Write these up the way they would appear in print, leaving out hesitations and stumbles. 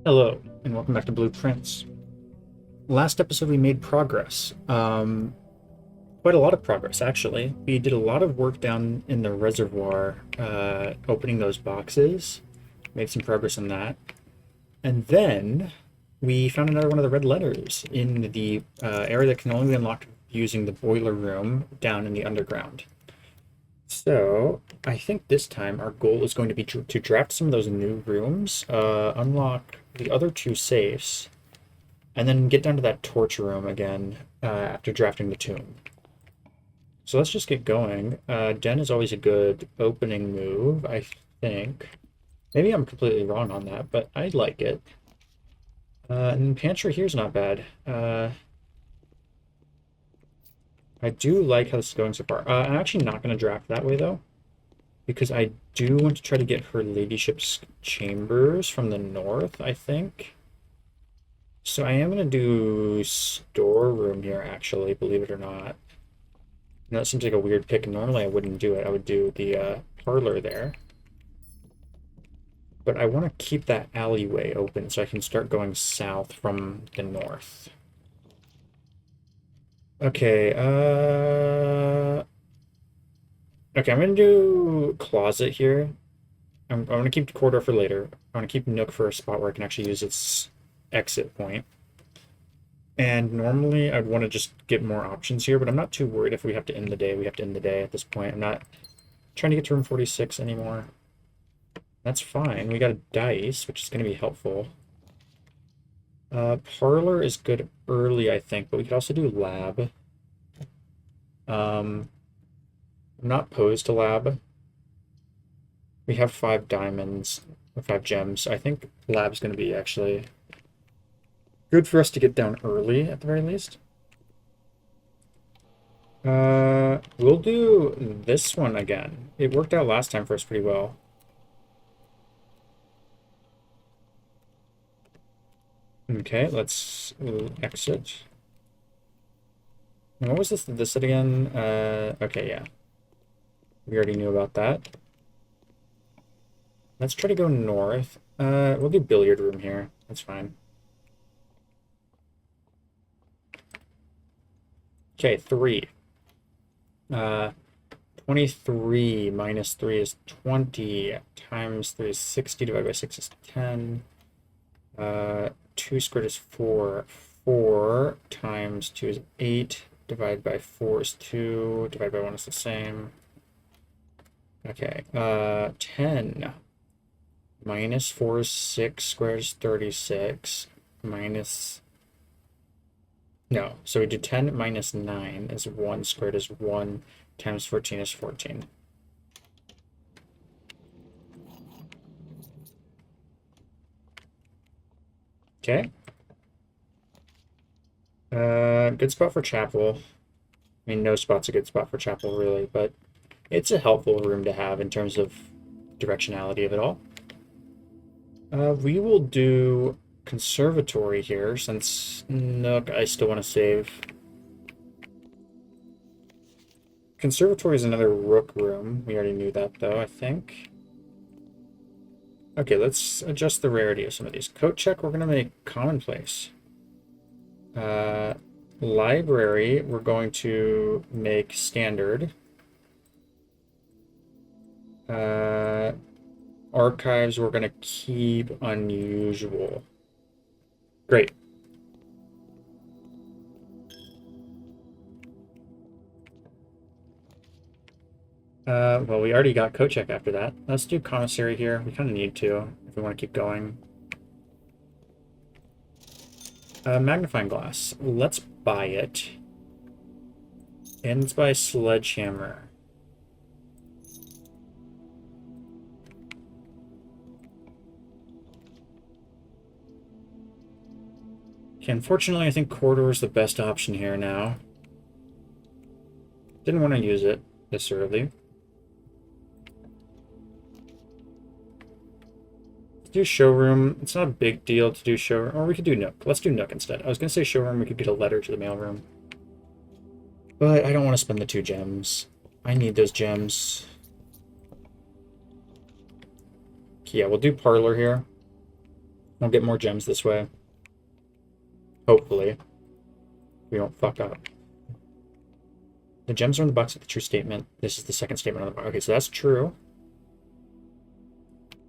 Hello, and welcome back to Blueprints. Last episode we made progress. Quite a lot of progress, actually. We did a lot of work down in the reservoir, opening those boxes. Made some progress on that. And then we found another one of the red letters in the area that can only be unlocked using the boiler room down in the underground. So, I think this time our goal is going to be to draft some of those new rooms, unlock the other two safes, and then get down to that torch room again after drafting the tomb. So let's just get going. Den is always a good opening move, I think. Maybe I'm completely wrong on that, but I like it. And pantry here's not bad. I do like how this is going so far. I'm actually not going to draft that way, though, because I do want to try to get her ladyship's chambers from the north, I think. So I am going to do storeroom here, actually, believe it or not. Now, that seems like a weird pick. Normally I wouldn't do it. I would do the parlor there. But I want to keep that alleyway open so I can start going south from the north. Okay, okay, I'm gonna do closet here. I'm gonna keep the corridor for later. I want to keep Nook for a spot where I can actually use its exit point. And normally I'd want to just get more options here, but I'm not too worried if we have to end the day. We have to end the day at this point. I'm not trying to get to room 46 anymore. That's fine. We got a dice, which is going to be helpful. Parlor is good early, I think, but we could also do lab. I'm not opposed to lab. We have 5 diamonds, or 5 gems. I think lab's going to be actually good for us to get down early, at the very least. We'll do this one again. It worked out last time for us pretty well. Okay, let's exit. And what was this again? Okay, yeah. We already knew about that. Let's try to go north. We'll do billiard room here. That's fine. Okay, 3. 23 minus 3 is 20, times 3 is 60, divided by 6 is 10. 2 squared is 4. 4 times 2 is 8, divided by 4 is 2, divided by 1 is the same. Okay, 10 minus 4 is 6, squared is 36, minus... No, so we do 10 minus 9 is 1, squared is 1, times 14 is 14. Okay. Good spot for chapel. I mean, no spot's a good spot for chapel, really, but it's a helpful room to have in terms of directionality of it all. We will do conservatory here, since Nook, I still want to save. Conservatory is another rook room. We already knew that, though, I think. Okay, let's adjust the rarity of some of these. Coat check, we're going to make commonplace. Library, we're going to make standard. Archives, we're going to keep unusual. Great. Well, we already got coat check after that. Let's do commissary here. We kind of need to if we want to keep going. Magnifying glass. Let's buy it. And let's buy a sledgehammer. Okay, unfortunately, I think corridor is the best option here now. Didn't want to use it this early. Do showroom. It's not a big deal to do showroom. Or we could do Nook. Let's do Nook instead. I was going to say showroom. We could get a letter to the mailroom. But I don't want to spend the 2 gems. I need those gems. Okay, yeah, we'll do parlor here. I'll get more gems this way. Hopefully. We don't fuck up. The gems are in the box with the true statement. This is the second statement on the box. Okay, so that's true.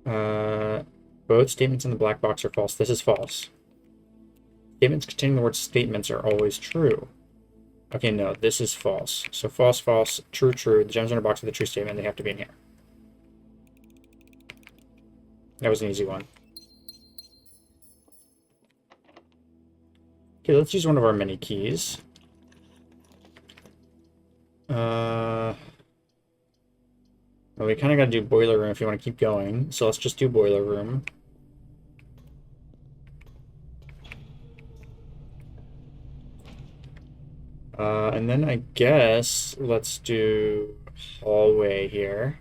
Both statements in the black box are false. This is false. Statements containing the word statements are always true. Okay, no, this is false. So false, false, true, true. The gems are in a box with the true statement. They have to be in here. That was an easy one. Okay, let's use one of our mini keys. Well, we kind of got to do boiler room if you want to keep going. So let's just do boiler room. And then I guess let's do hallway here.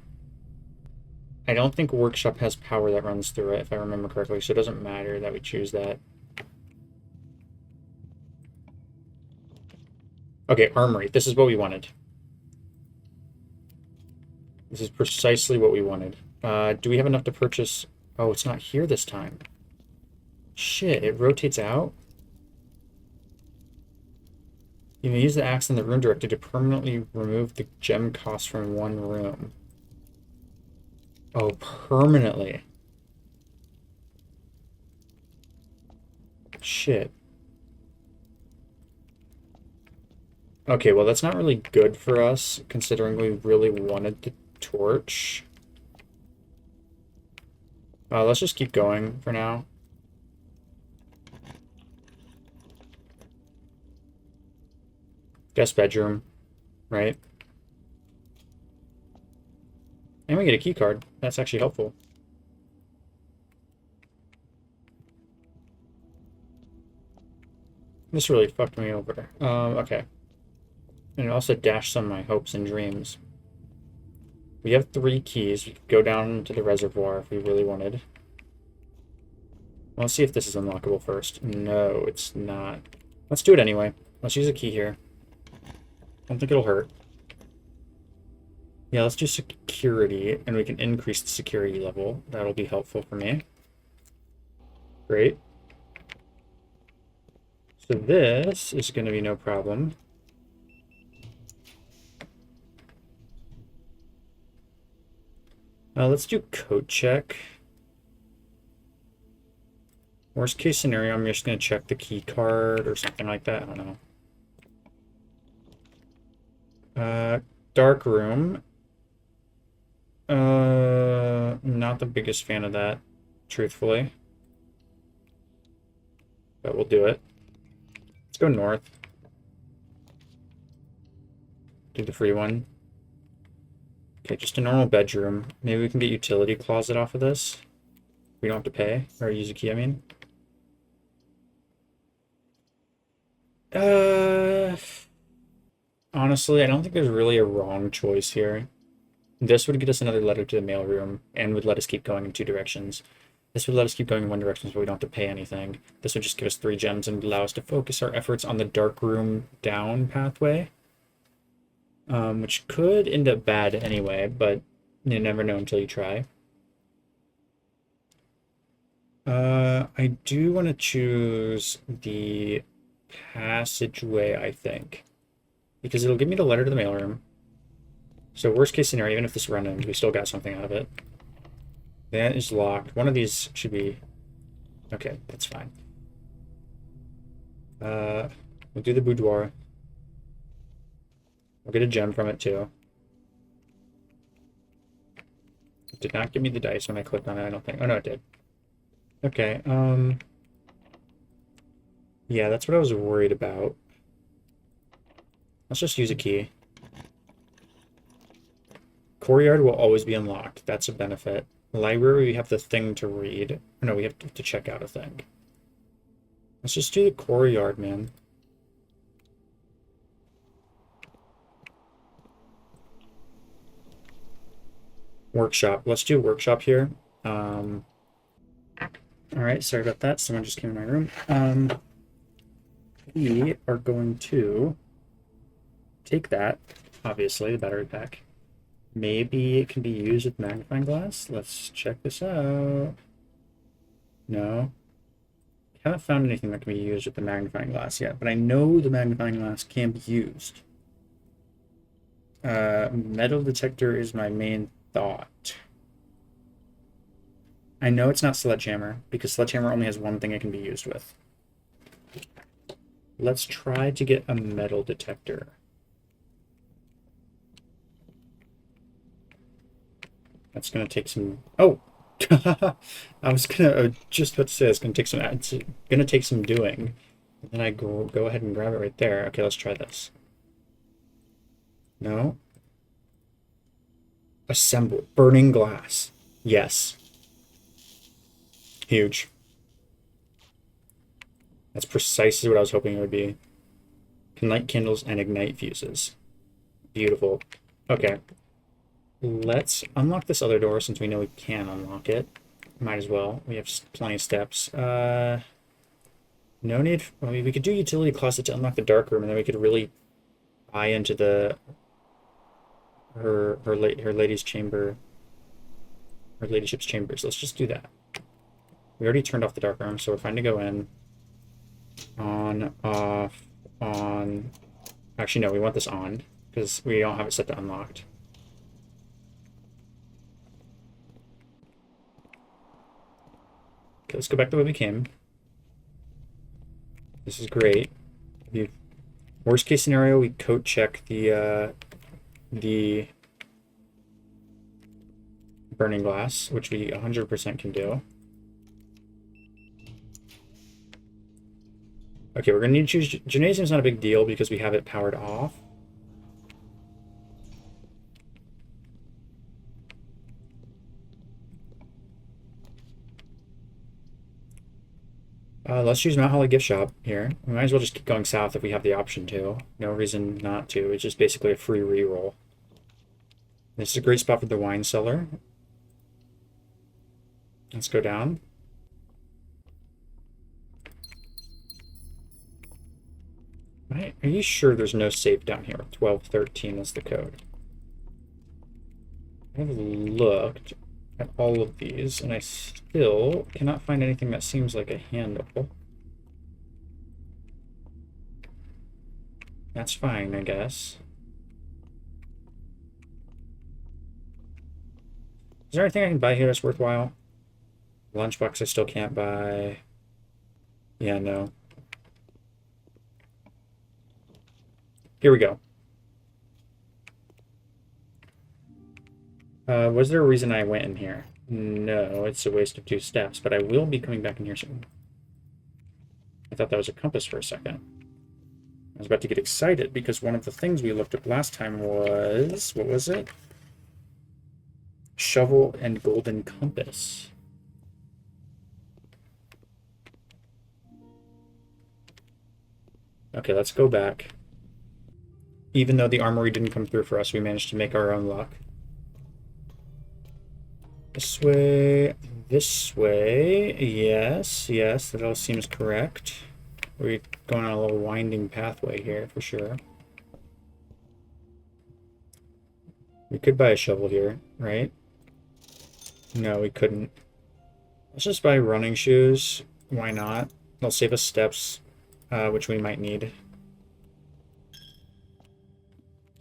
I don't think workshop has power that runs through it, if I remember correctly, so it doesn't matter that we choose that. Okay, armory. This is what we wanted. This is precisely what we wanted. Do we have enough to purchase? Oh, it's not here this time. Shit, it rotates out? You may use the axe in the room directory to permanently remove the gem cost from one room. Oh, permanently. Shit. Okay, well that's not really good for us, considering we really wanted the torch. Let's just keep going for now. Guest bedroom, right? And we get a key card. That's actually helpful. This really fucked me over. Okay. And it also dashed some of my hopes and dreams. We have 3 keys. We could go down to the reservoir if we really wanted. Let's see if this is unlockable first. No, it's not. Let's do it anyway. Let's use a key here. I don't think it'll hurt. Yeah, let's do security, and we can increase the security level. That'll be helpful for me. Great. So this is going to be no problem. Let's do code check. Worst case scenario, I'm just going to check the key card or something like that. I don't know. Dark room. Not the biggest fan of that, truthfully. But we'll do it. Let's go north. Do the free one. Okay, just a normal bedroom. Maybe we can get utility closet off of this. We don't have to pay, or use a key, I mean. Honestly, I don't think there's really a wrong choice here. This would get us another letter to the mailroom and would let us keep going in 2 directions. This would let us keep going in 1 direction so we don't have to pay anything. This would just give us 3 gems and allow us to focus our efforts on the dark room down pathway. Which could end up bad anyway, but you never know until you try. I do want to choose the passageway, I think. Because it'll give me the letter to the mailroom. So worst case scenario, even if this run ends, we still got something out of it. That is locked. One of these should be... Okay, that's fine. We'll do the boudoir. We'll get a gem from it too. It did not give me the dice when I clicked on it, I don't think. Oh no, it did. Okay, yeah, that's what I was worried about. Let's just use a key. Courtyard will always be unlocked. That's a benefit. Library, we have the thing to read. No, we have to check out a thing. Let's just do the courtyard, man. Workshop. Let's do workshop here. All right, sorry about that. Someone just came in my room. We are going to take that, obviously, the battery pack. Maybe it can be used with magnifying glass. Let's check this out. No. Haven't found anything that can be used with the magnifying glass yet, but I know the magnifying glass can be used. Metal detector is my main thought. I know it's not sledgehammer, because sledgehammer only has one thing it can be used with. Let's try to get a metal detector. That's going to take some... Oh! I was just about to say it's going to take some... It's going to take some doing. And then I go ahead and grab it right there. Okay, let's try this. No? Assemble. Burning glass. Yes. Huge. That's precisely what I was hoping it would be. Can light candles and ignite fuses. Beautiful. Okay. Let's unlock this other door since we know we can unlock it. Might as well. We have plenty of steps. No need... I mean, we could do utility closet to unlock the dark room, and then we could really buy into the... her lady's chamber. Her ladyship's chambers. Let's just do that. We already turned off the dark room, so we're fine to go in. On, off, on. Actually, no, we want this on, because we don't have it set to unlocked. Okay, let's go back the way we came. This is great. Worst case scenario, we code check the burning glass, which we 100% can do. Okay, we're going to need to choose... Gymnasium's not a big deal because we have it powered off. Let's choose Mount Holly Gift Shop here. We might as well just keep going south if we have the option to. No reason not to. It's just basically a free reroll. This is a great spot for the wine cellar. Let's go down. Right. Are you sure there's no safe down here? 1213 is the code. I've looked at all of these, and I still cannot find anything that seems like a handle. That's fine, I guess. Is there anything I can buy here that's worthwhile? Lunchbox I still can't buy. Yeah, no. Here we go. Was there a reason I went in here? No, it's a waste of 2 steps, but I will be coming back in here soon. I thought that was a compass for a second. I was about to get excited because one of the things we looked up last time was... What was it? Shovel and golden compass. Okay, let's go back. Even though the armory didn't come through for us, we managed to make our own luck. This way, yes, that all seems correct. We're going on a little winding pathway here, for sure. We could buy a shovel here, right? No, we couldn't. Let's just buy running shoes. Why not? They'll save us steps, which we might need.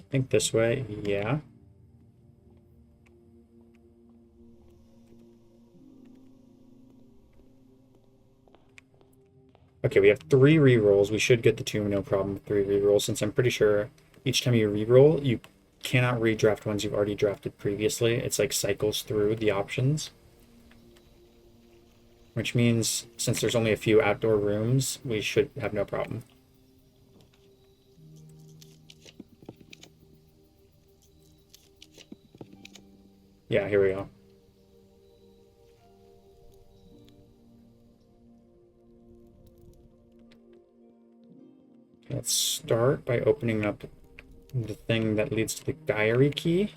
I think this way, yeah. Okay, we have 3 rerolls. We should get the 2 no problem with 3 rerolls, since I'm pretty sure each time you reroll, you cannot redraft ones you've already drafted previously. It's like cycles through the options. Which means, since there's only a few outdoor rooms, we should have no problem. Yeah, here we go. Let's start by opening up the thing that leads to the diary key,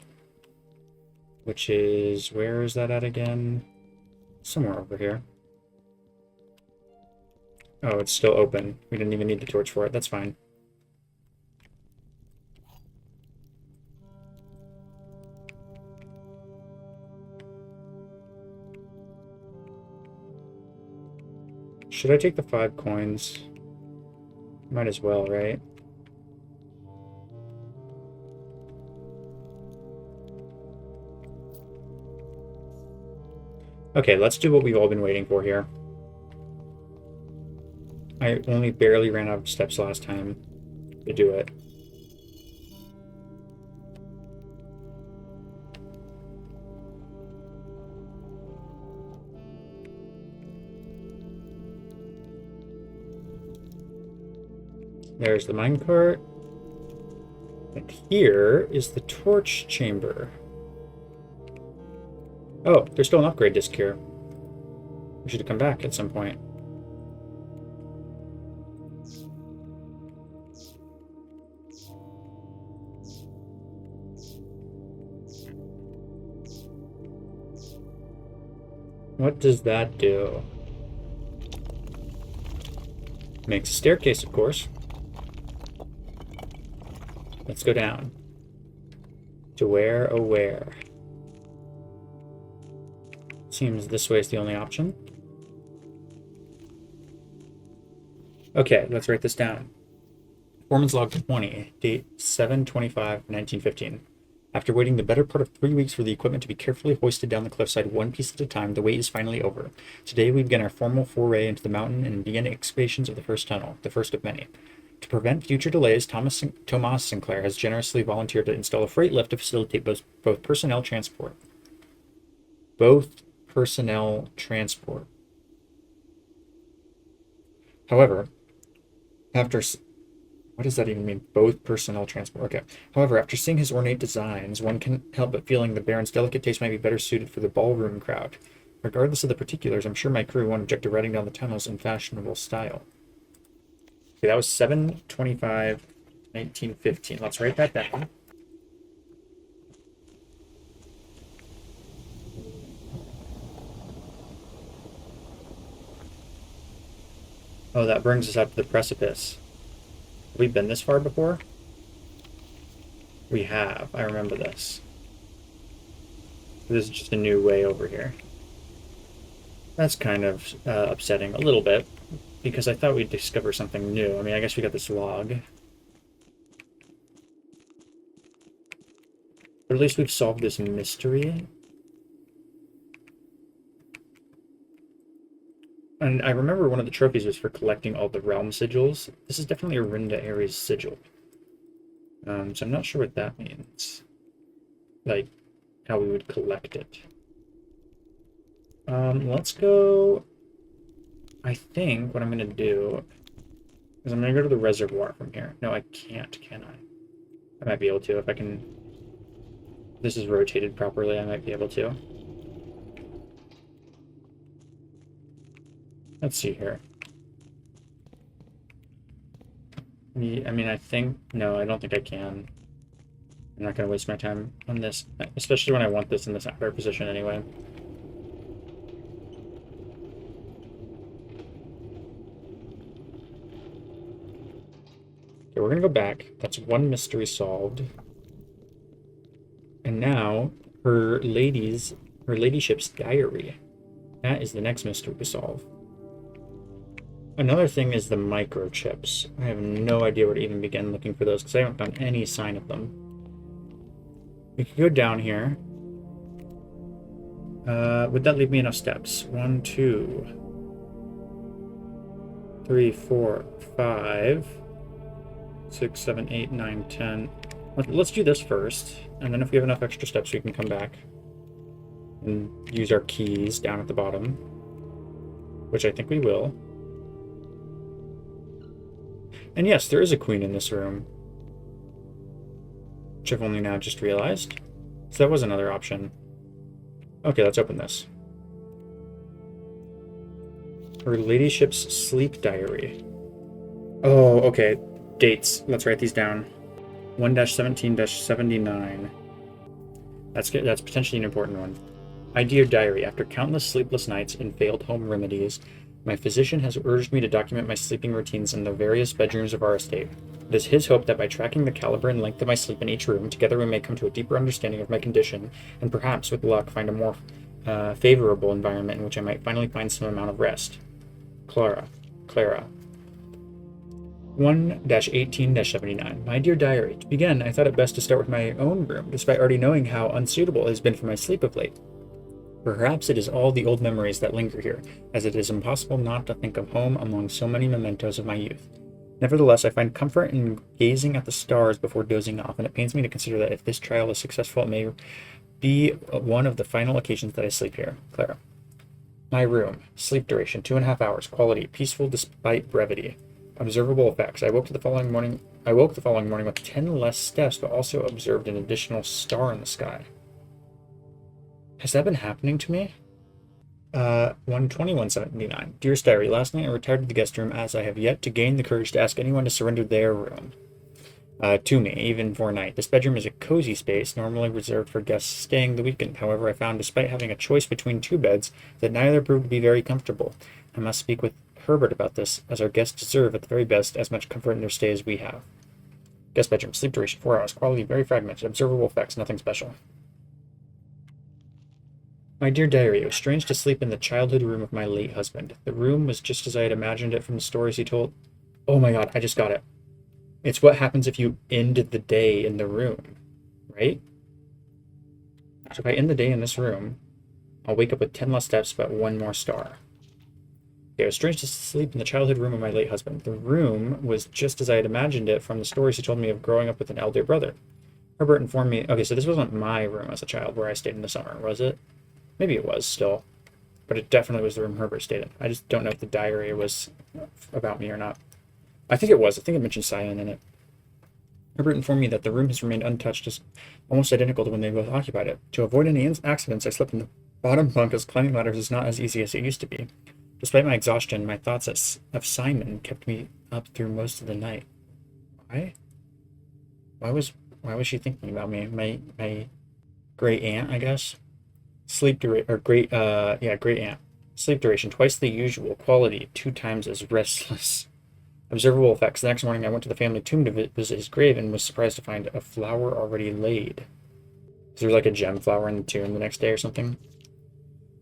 which is, where is that at again? Somewhere over here. Oh, it's still open. We didn't even need the torch for it. That's fine. Should I take the 5 coins? Might as well, right? Okay, let's do what we've all been waiting for here. I only barely ran out of steps last time to do it. There's the minecart. And here is the torch chamber. Oh, there's still an upgrade disc here. We should have come back at some point. What does that do? Makes a staircase, of course. Let's go down. To where, oh where? Seems this way is the only option. Okay, let's write this down. Performance log 20, date 7/25/1915. After waiting the better part of 3 weeks for the equipment to be carefully hoisted down the cliffside one piece at a time, the wait is finally over. Today we begin our formal foray into the mountain and begin excavations of the first tunnel, the first of many. To prevent future delays, Tomas Sinclair has generously volunteered to install a freight lift to facilitate both personnel transport. Both personnel transport. However, what does that even mean? Both personnel transport. Okay. However, after seeing his ornate designs, one can't help but feeling the Baron's delicate taste might be better suited for the ballroom crowd. Regardless of the particulars, I'm sure my crew won't object to riding down the tunnels in fashionable style. Okay, that was 7/25/1915. Let's write that down. Oh, that brings us up to the precipice. Have we been this far before? We have. I remember this. This is just a new way over here. That's kind of upsetting a little bit, because I thought we'd discover something new. I mean, I guess we got this log. But at least we've solved this mystery. And I remember one of the trophies was for collecting all the realm sigils. This is definitely a Rinda Ares sigil. So I'm not sure what that means. Like, how we would collect it. Let's go... I think what I'm going to do is I'm going to go to the reservoir from here. No, I can't, can I? I might be able to if I can... If this is rotated properly, I might be able to. Let's see here. I mean, I think... No, I don't think I can. I'm not going to waste my time on this, especially when I want this in this outer position anyway. Okay, we're going to go back. That's one mystery solved. And now, her ladyship's diary. That is the next mystery to solve. Another thing is the microchips. I have no idea where to even begin looking for those because I haven't found any sign of them. We could go down here. Would that leave me enough steps? 1, 2, 3, 4, 5, 6, 7, 8, 9, 10. Let's do this first, and then if we have enough extra steps, we can come back and use our keys down at the bottom, which I think we will. And yes, there is a queen in this room, which I've only now just realized. So that was another option. Okay, let's open this. Her ladyship's sleep diary. Oh, okay. Dates. Let's write these down. 1-17-79. That's potentially an important one. My dear diary, after countless sleepless nights and failed home remedies, my physician has urged me to document my sleeping routines in the various bedrooms of our estate. It is his hope that by tracking the caliber and length of my sleep in each room, together we may come to a deeper understanding of my condition, and perhaps, with luck, find a more favorable environment in which I might finally find some amount of rest. Clara. 1-18-79. My dear diary. To begin, I thought it best to start with my own room, despite already knowing how unsuitable it has been for my sleep of late. Perhaps it is all the old memories that linger here, as it is impossible not to think of home among so many mementos of my youth. Nevertheless, I find comfort in gazing at the stars before dozing off, and it pains me to consider that if this trial is successful, it may be one of the final occasions that I sleep here. Clara. My room. Sleep duration, 2.5 hours. Quality, peaceful despite brevity. Observable effects. I woke the following morning with 10 less steps, but also observed an additional star in the sky. Has that been happening to me? 12179. Dearest Diary, last night I retired to the guest room as I have yet to gain the courage to ask anyone to surrender their room to me, even for a night. This bedroom is a cozy space, normally reserved for guests staying the weekend. However, I found, despite having a choice between two beds, that neither proved to be very comfortable. I must speak with Herbert about this, as our guests deserve, at the very best, as much comfort in their stay as we have. Guest bedroom. Sleep duration, 4 hours. Quality, very fragmented. Observable effects, nothing special. My dear diary, it was strange to sleep in the childhood room of my late husband. The room was just as I had imagined it from the stories he told. Oh my god, I just got it. It's what happens if you end the day in the room, right? So if I end the day in this room, I'll wake up with 10 less steps, but 1 more star. Okay, it was strange to sleep in the childhood room of my late husband. The room was just as I had imagined it from the stories he told me of growing up with an elder brother. Herbert informed me... Okay, so this wasn't my room as a child where I stayed in the summer, was it? Maybe it was still, but it definitely was the room Herbert stayed in. I just don't know if the diary was about me or not. I think it was. I think it mentioned Simon in it. Herbert informed me that the room has remained untouched, as almost identical to when they both occupied it. To avoid any accidents, I slept in the bottom bunk, as climbing ladders is not as easy as it used to be. Despite my exhaustion, my thoughts of Simon kept me up through most of the night. Why? Why was she thinking about me? My great aunt, I guess. Sleep duration, or great aunt. Sleep duration, twice the usual. Quality, 2 times as restless. Observable effects. The next morning, I went to the family tomb to visit his grave and was surprised to find a flower already laid. Is there like a gem flower in the tomb the next day or something?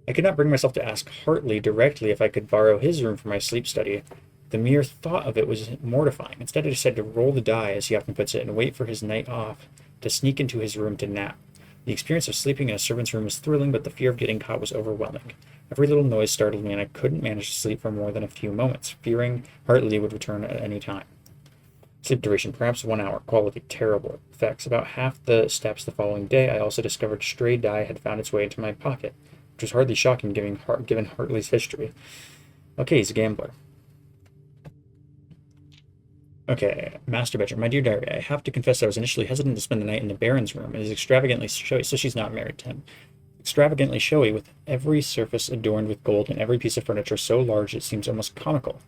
I could not bring myself to ask Hartley directly if I could borrow his room for my sleep study. The mere thought of it was mortifying. Instead, I decided to roll the die, as he often puts it, and wait for his night off to sneak into his room to nap. The experience of sleeping in a servant's room was thrilling, but the fear of getting caught was overwhelming. Every little noise startled me, and I couldn't manage to sleep for more than a few moments, fearing Hartley would return at any time. Sleep duration, perhaps 1 hour. Quality, terrible. Effects, about half the steps the following day, I also discovered stray dye had found its way into my pocket, which was hardly shocking given Hartley's history. Okay, he's a gambler. Okay, master bedroom. My dear diary, I have to confess I was initially hesitant to spend the night in the Baron's room. It is extravagantly showy, so she's not married to him. Extravagantly showy, with every surface adorned with gold and every piece of furniture so large it seems almost comical.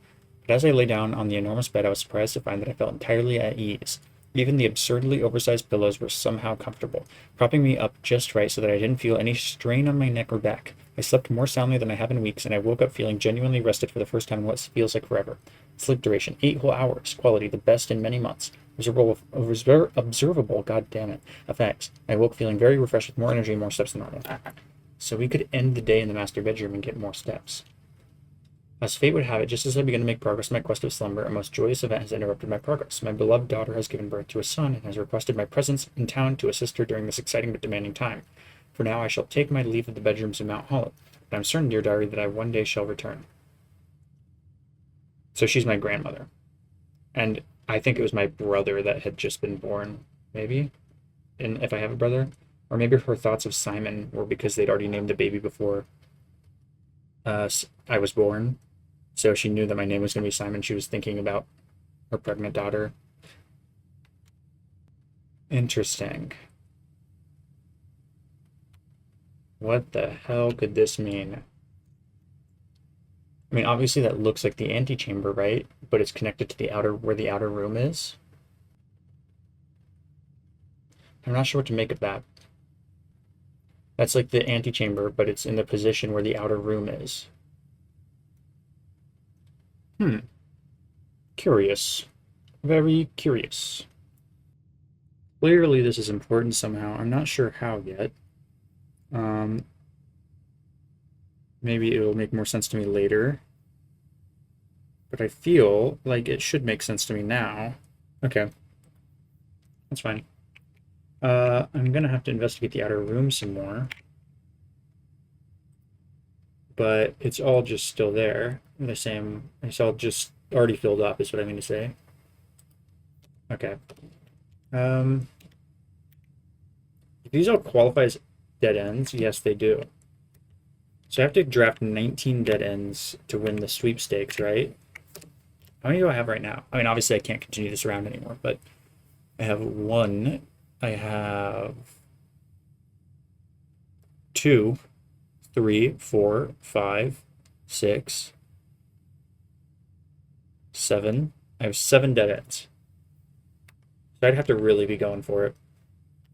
But as I lay down on the enormous bed, I was surprised to find that I felt entirely at ease. Even the absurdly oversized pillows were somehow comfortable, propping me up just right so that I didn't feel any strain on my neck or back. I slept more soundly than I have in weeks, and I woke up feeling genuinely rested for the first time in what feels like forever. Sleep duration, 8 whole hours. Quality, the best in many months. Observable, god damn it, effects. I woke feeling very refreshed with more energy and more steps than normal. So we could end the day in the master bedroom and get more steps. As fate would have it, just as I began to make progress in my quest of slumber, a most joyous event has interrupted my progress. My beloved daughter has given birth to a son and has requested my presence in town to assist her during this exciting but demanding time. For now, I shall take my leave of the bedrooms in Mount Hollow, but I'm certain, dear diary, that I one day shall return. So she's my grandmother. And I think it was my brother that had just been born, maybe? And if I have a brother? Or maybe her thoughts of Simon were because they'd already named the baby before I was born. So she knew that my name was going to be Simon. She was thinking about her pregnant daughter. Interesting. What the hell could this mean? I mean, obviously that looks like the antechamber, right? But it's connected to the outer, where the outer room is. I'm not sure what to make of that. That's like the antechamber, but it's in the position where the outer room is. Curious. Very curious. Clearly this is important somehow. I'm not sure how yet. Maybe it'll make more sense to me later. but I feel like it should make sense to me now. Okay, that's fine. I'm gonna have to investigate the outer room some more, but it's all just still there. The same, it's all just already filled up, is what I mean to say. Okay. Um, these all qualify as dead ends? Yes, they do. So I have to draft 19 dead ends to win the sweepstakes, right? How many do I have right now? I mean, obviously I can't continue this round anymore, but I have one. I have 2, 3, 4, 5, 6, 7. I have 7 dead ends. So I'd have to really be going for it.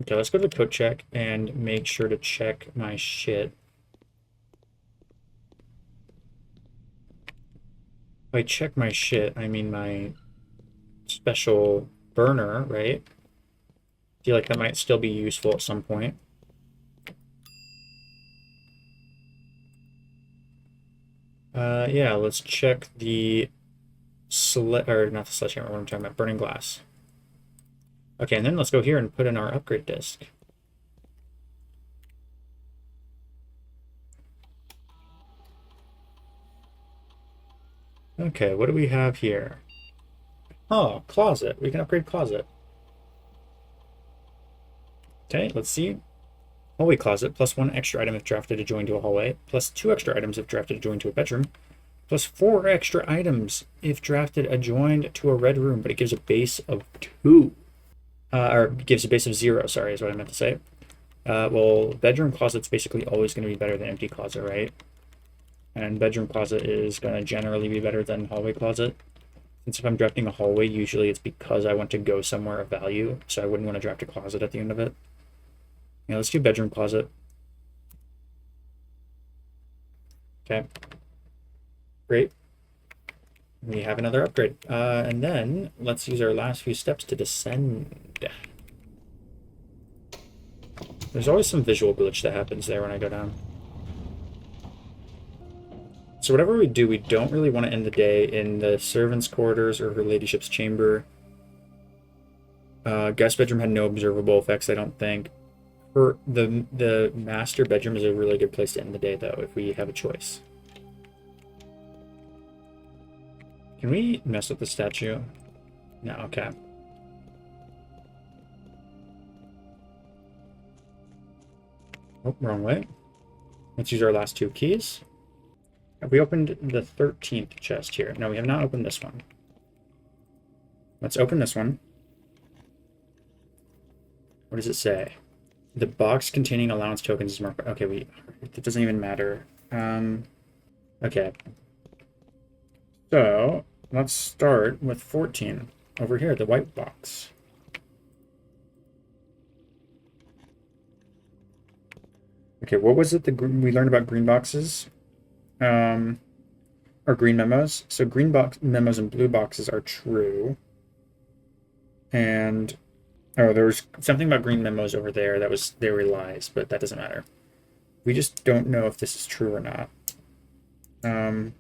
Okay, let's go to the code check and make sure to check my shit. If I check my shit, I mean my special burner, right? I feel like that might still be useful at some point. Yeah, let's check the or not the sledgehammer, what I'm talking about, burning glass. Okay, and then let's go here and put in our upgrade disk. Okay, what do we have here? Oh, closet. We can upgrade closet. Okay, let's see. Hallway closet, plus 1 extra item if drafted to join to a hallway, plus 2 extra items if drafted to join to a bedroom, plus 4 extra items if drafted adjoined to a red room, but it gives a base of 2. Or gives a base of 0, sorry, is what I meant to say. Well, bedroom closet's basically always going to be better than empty closet, right? And bedroom closet is going to generally be better than hallway closet. Since if I'm drafting a hallway, usually it's because I want to go somewhere of value, so I wouldn't want to draft a closet at the end of it. Yeah, let's do bedroom closet. Okay. Great. We have another upgrade. And then let's use our last few steps to descend. There's always some visual glitch that happens there when I go down. So whatever we do, we don't really want to end the day in the servants' quarters or her ladyship's chamber. Guest bedroom had no observable effects, I don't think. The master bedroom is a really good place to end the day, though, if we have a choice. Can we mess with the statue? No, okay. Oh, wrong way. Let's use our last 2 keys. Have we opened the 13th chest here? No, we have not opened this one. Let's open this one. What does it say? The box containing allowance tokens is marked. Okay, it doesn't even matter. Okay. So let's start with 14 over here, the white box. Okay, what was it we learned about green boxes? Or green memos. So green box memos and blue boxes are true. And there was something about green memos over there they were lies, but that doesn't matter. We just don't know if this is true or not. A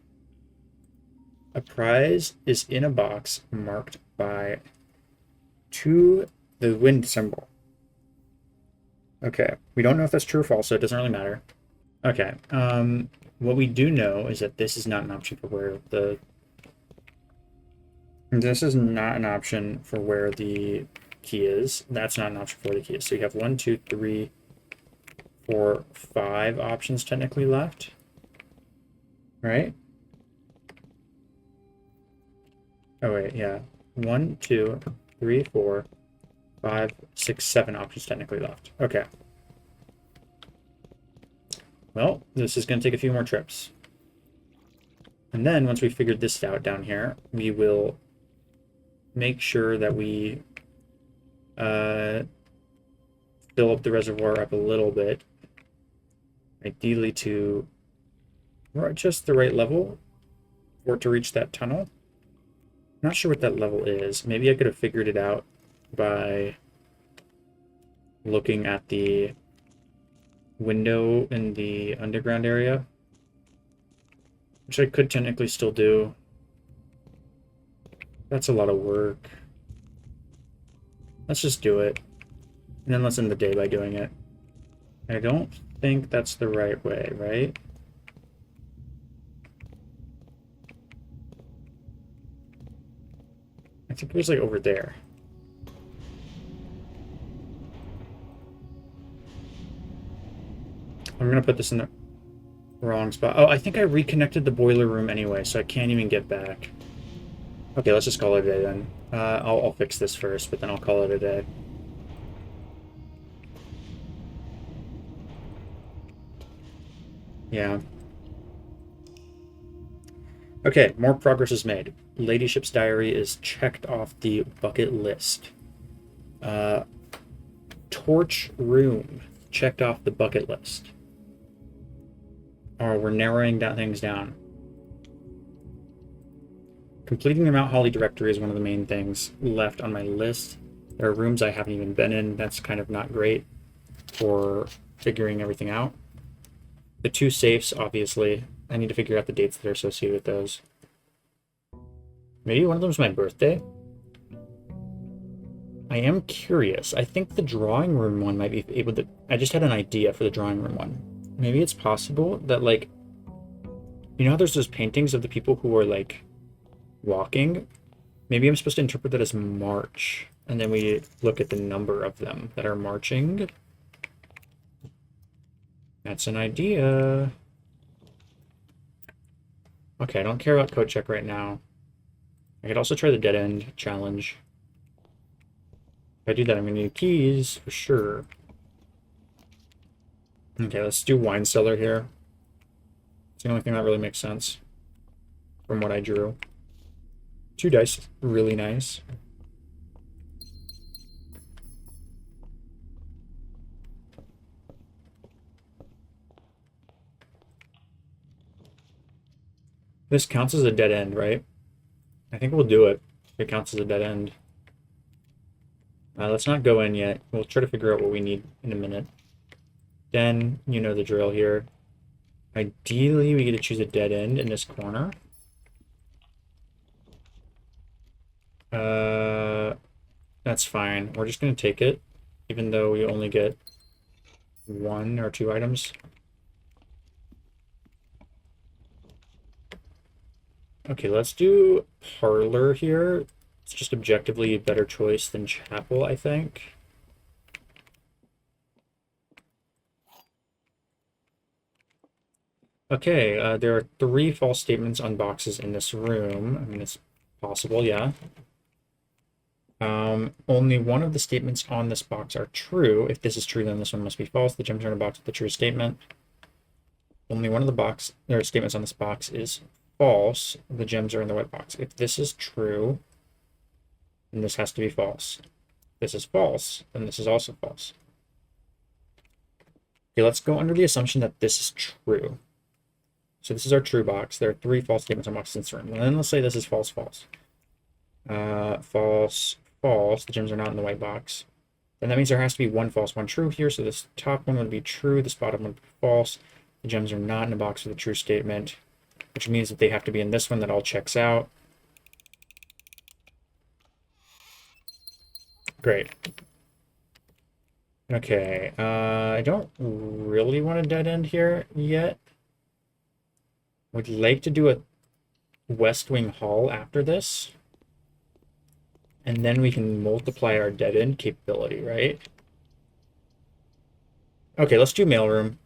prize is in a box marked by the wind symbol. Okay, we don't know if that's true or false, so it doesn't really matter. Okay, what we do know is that this is not an option for where the... This is not an option for where the key is. That's not an option for where the key is. So you have 1, 2, 3, 4, 5 options technically left. Right? Oh, wait, yeah. 1, 2, 3, 4, 5, 6, 7 options technically left. Okay. Well, this is going to take a few more trips. And then once we figured this out down here, we will make sure that we fill up the reservoir up a little bit. Ideally to just the right level for it to reach that tunnel. Not sure what that level is. Maybe I could have figured it out by looking at the window in the underground area, which I could technically still do. That's a lot of work. Let's just do it. And then let's end the day by doing it. I don't think that's the right way, right? I think it was like over there. I'm gonna put this in the wrong spot. Oh, I think I reconnected the boiler room anyway, so I can't even get back. Okay, let's just call it a day then. I'll fix this first, but then I'll call it a day. Yeah. Okay, more progress is made. Ladyship's diary is checked off the bucket list. Torch room checked off the bucket list. Or we're narrowing down things down. Completing the Mount Holly directory is one of the main things left on my list. There are rooms I haven't even been in. That's kind of not great for figuring everything out. The 2 safes, obviously. I need to figure out the dates that are associated with those. Maybe one of them is my birthday? I am curious. I think the drawing room one might be able to... I just had an idea for the drawing room one. Maybe it's possible that, like... You know how there's those paintings of the people who are, like, walking? Maybe I'm supposed to interpret that as march. And then we look at the number of them that are marching. That's an idea. Okay, I don't care about code check right now. I could also try the dead end challenge. If I do that, I'm going to need keys for sure. Okay, let's do wine cellar here. It's the only thing that really makes sense from what I drew. 2 dice, really nice. This counts as a dead end, right? I think we'll do it. It counts as a dead end. Let's not go in yet. We'll try to figure out what we need in a minute. Then, you know the drill here. Ideally, we get to choose a dead end in this corner. That's fine. We're just going to take it, even though we only get 1 or 2 items. Okay, let's do parlor here. It's just objectively a better choice than chapel, I think. Okay, there are 3 false statements on boxes in this room. I mean, it's possible, yeah. Only one of the statements on this box are true. If this is true, then this one must be false. The gems are in a box with the true statement. Only one of the statements on this box is false. The gems are in the white box. If this is true, then this has to be false. If this is false, then this is also false. Okay, let's go under the assumption that this is true. So this is our true box. There are 3 false statements on boxes in this room. And then let's say this is false, false. False, false. The gems are not in the white box. Then that means there has to be 1 false, 1 true here. So this top one would be true. This bottom one would be false. The gems are not in a box with a true statement, which means that they have to be in this one that all checks out. Great. Okay, I don't really want a dead end here yet. Would like to do a West Wing Hall after this. And then we can multiply our dead end capability, right? Okay, let's do mailroom.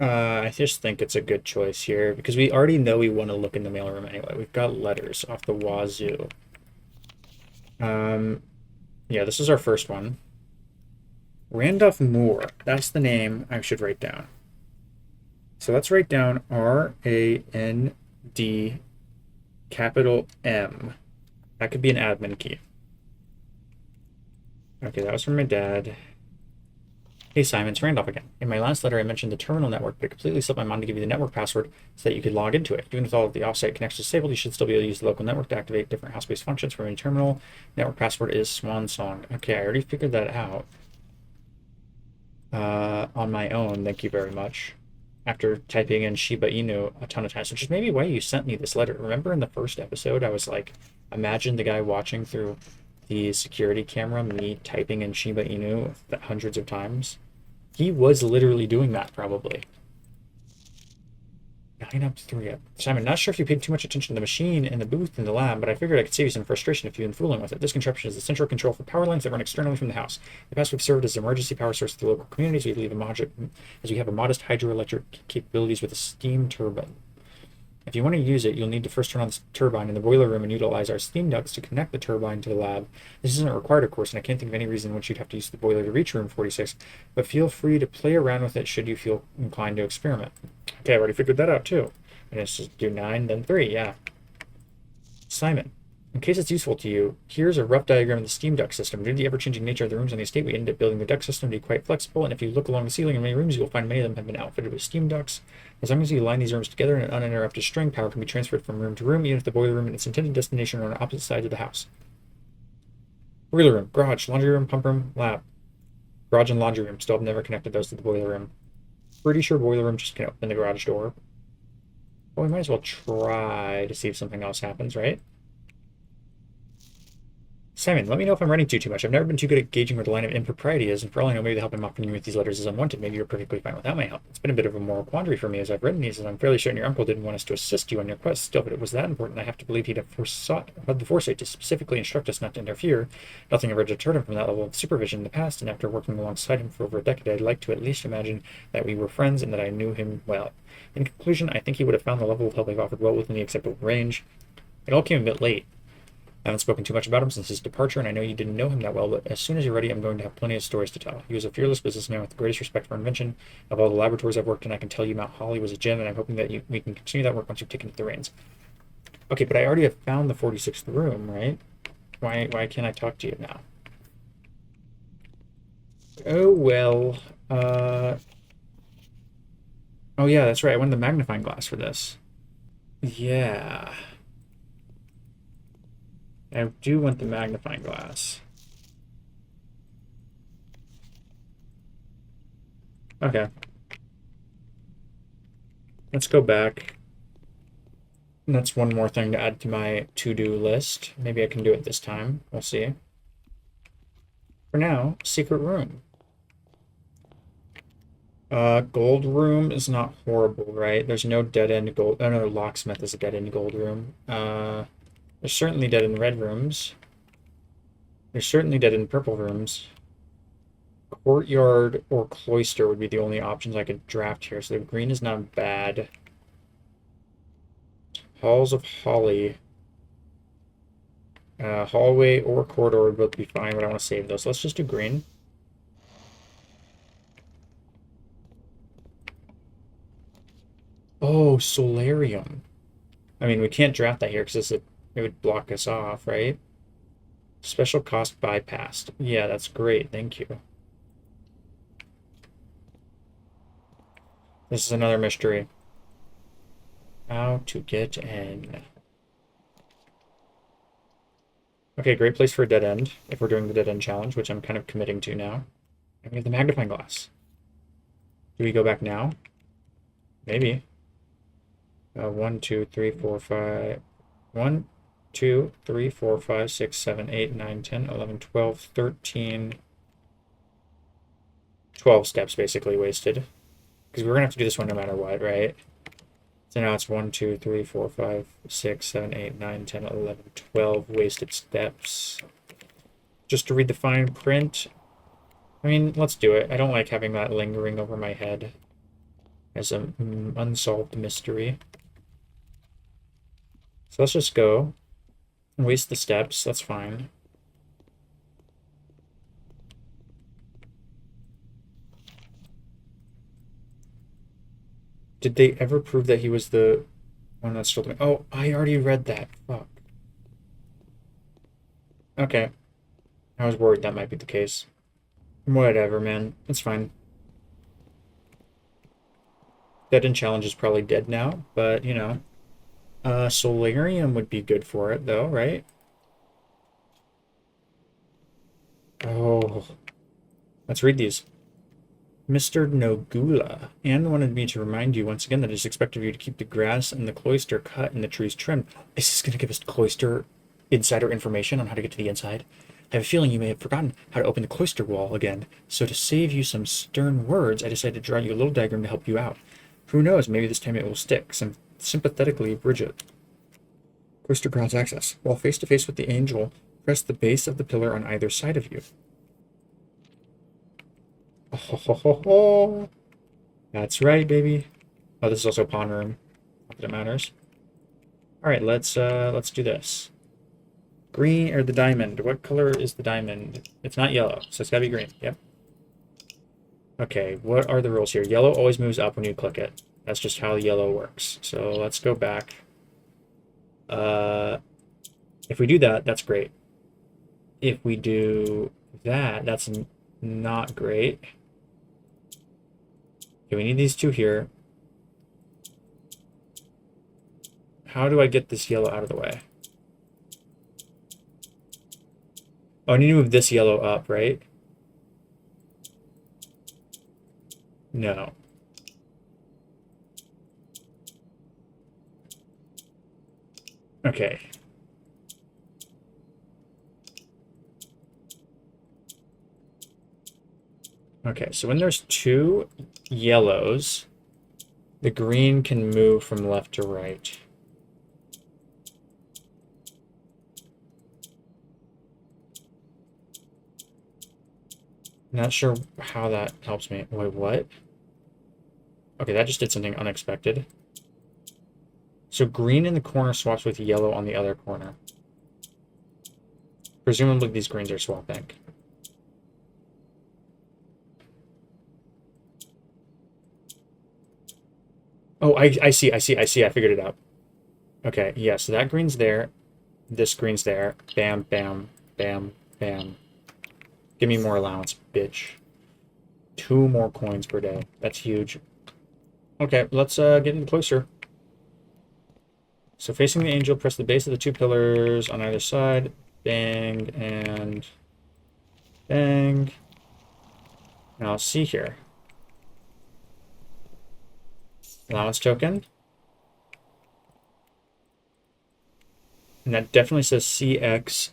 I just think it's a good choice here because we already know we want to look in the mailroom anyway. We've got letters off the wazoo. Yeah, this is our first one. Randolph Moore. That's the name I should write down. So let's write down R-A-N-D capital M. That could be an admin key. Okay, that was from my dad. Hey Simon, it's Randolph again. In my last letter I mentioned the terminal network, but it completely slipped my mind to give you the network password so that you could log into it. Even with all of the offsite connections disabled, you should still be able to use the local network to activate different house-based functions from any terminal. Network password is Swan Song. Okay, I already figured that out. On my own, thank you very much. after typing in Shiba Inu a ton of times, which is maybe why you sent me this letter. Remember in the first episode, I was like, imagine the guy watching through the security camera, me typing in Shiba Inu hundreds of times. He was literally doing that, probably. 9 up, 3 up. Simon, not sure if you paid too much attention to the machine in the booth in the lab, but I figured I could save you some frustration if you've been fooling with it. This contraption is the central control for power lines that run externally from the house. In the past, we've served as an emergency power source to the local communities. As we have a modest hydroelectric capabilities with a steam turbine. If you want to use it, you'll need to first turn on the turbine in the boiler room and utilize our steam ducts to connect the turbine to the lab. This isn't required, of course, and I can't think of any reason in which you'd have to use the boiler to reach room 46, but feel free to play around with it should you feel inclined to experiment. Okay, I already figured that out, too. And it's just do 9, then 3, yeah. Simon, in case it's useful to you, here's a rough diagram of the steam duct system. Due to the ever-changing nature of the rooms on the estate, we ended up building the duct system to be quite flexible, and if you look along the ceiling in many rooms, you'll find many of them have been outfitted with steam ducts. As long as you line these rooms together in an uninterrupted string, power can be transferred from room to room, even if the boiler room and its intended destination are on opposite sides of the house. Boiler room, garage, laundry room, pump room, lab. Garage and laundry room. Still have never connected those to the boiler room. Pretty sure boiler room just can open the garage door. Well, we might as well try to see if something else happens, right? Simon, let me know if I'm writing too much. I've never been too good at gauging where the line of impropriety is, and for all I know, maybe the help I'm offering you with these letters is unwanted. Maybe you're perfectly fine without my help. It's been a bit of a moral quandary for me as I've written these, and I'm fairly certain your uncle didn't want us to assist you on your quest. Still, if it was that important, I have to believe he'd have had the foresight to specifically instruct us not to interfere. Nothing ever deterred him from that level of supervision in the past, and after working alongside him for over a decade, I'd like to at least imagine that we were friends and that I knew him well. In conclusion, I think he would have found the level of help I've offered well within the acceptable range. It all came a bit late. I haven't spoken too much about him since his departure, and I know you didn't know him that well, but as soon as you're ready, I'm going to have plenty of stories to tell. He was a fearless businessman with the greatest respect for invention. Of all the laboratories I've worked in, I can tell you Mount Holly was a gem, and I'm hoping that we can continue that work once you've taken the reins. Okay, but I already have found the 46th room, right? Why can't I talk to you now? Oh, well. Oh, yeah, that's right. I wanted the magnifying glass for this. Yeah. I do want the magnifying glass. Okay. Let's go back. And that's one more thing to add to my to-do list. Maybe I can do it this time. We'll see. For now, secret room. Gold room is not horrible, right? There's no dead-end gold. Oh, no, locksmith is a dead-end gold room. There's certainly dead-end red rooms. There's certainly dead-end purple rooms. Courtyard or cloister would be the only options I could draft here, so the green is not bad. Halls of Holly. Hallway or corridor would both be fine, but I want to save those. So let's just do green. Oh, solarium. I mean, we can't draft that here because it would block us off, right? Special cost bypassed. Yeah, that's great. Thank you. This is another mystery. How to get in. Okay, great place for a dead end if we're doing the dead end challenge, which I'm kind of committing to now. And we have the magnifying glass. Do we go back now? Maybe. 1, 2, 3, 4, 5. 1, 2, 3, 4, 5, 6, 7, 8, 9, 10, 11, 12, 13. 12 steps basically wasted. Because we're going to have to do this one no matter what, right? So now it's 1, 2, 3, 4, 5, 6, 7, 8, 9, 10, 11, 12 wasted steps. Just to read the fine print. I mean, let's do it. I don't like having that lingering over my head as an unsolved mystery. So let's just go and waste the steps. That's fine. Did they ever prove that he was the one that stole me? Oh, I already read that. Fuck. Okay. I was worried that might be the case. Whatever, man. It's fine. Dead End Challenge is probably dead now, but, you know. Solarium would be good for it, though, right? Oh. Let's read these. Mr. Nogula. Anne wanted me to remind you once again that it is expected of you to keep the grass and the cloister cut and the trees trimmed. Is this going to give us cloister insider information on how to get to the inside? I have a feeling you may have forgotten how to open the cloister wall again, so to save you some stern words, I decided to draw you a little diagram to help you out. Who knows, maybe this time it will stick. Sympathetically, Bridget. Cloister grants access. While face to face with the angel, press the base of the pillar on either side of you. Oh, ho, ho, ho, ho. That's right, baby. Oh, this is also a pawn room. Not that it matters. All right, let's do this. Green or the diamond? What color is the diamond? It's not yellow, so it's gotta be green. Yep. Okay, what are the rules here? Yellow always moves up when you click it. That's just how yellow works. So let's go back. If we do that, that's great. If we do that, that's not great. Okay, we need these two here. How do I get this yellow out of the way? Oh, I need to move this yellow up, right? No. Okay. Okay, so when there's two yellows, the green can move from left to right. Not sure how that helps me. Wait, what? Okay, that just did something unexpected. So green in the corner swaps with yellow on the other corner. Presumably these greens are swapping. Oh, I see. I figured it out. Okay, yeah, so that green's there. This green's there. Bam, bam, bam, bam. Give me more allowance, bitch. 2 more coins per day. That's huge. Okay, let's get into closer. So facing the angel, press the base of the 2 pillars on either side. Bang, and bang. Now, see here. Allowance token. And that definitely says CXET.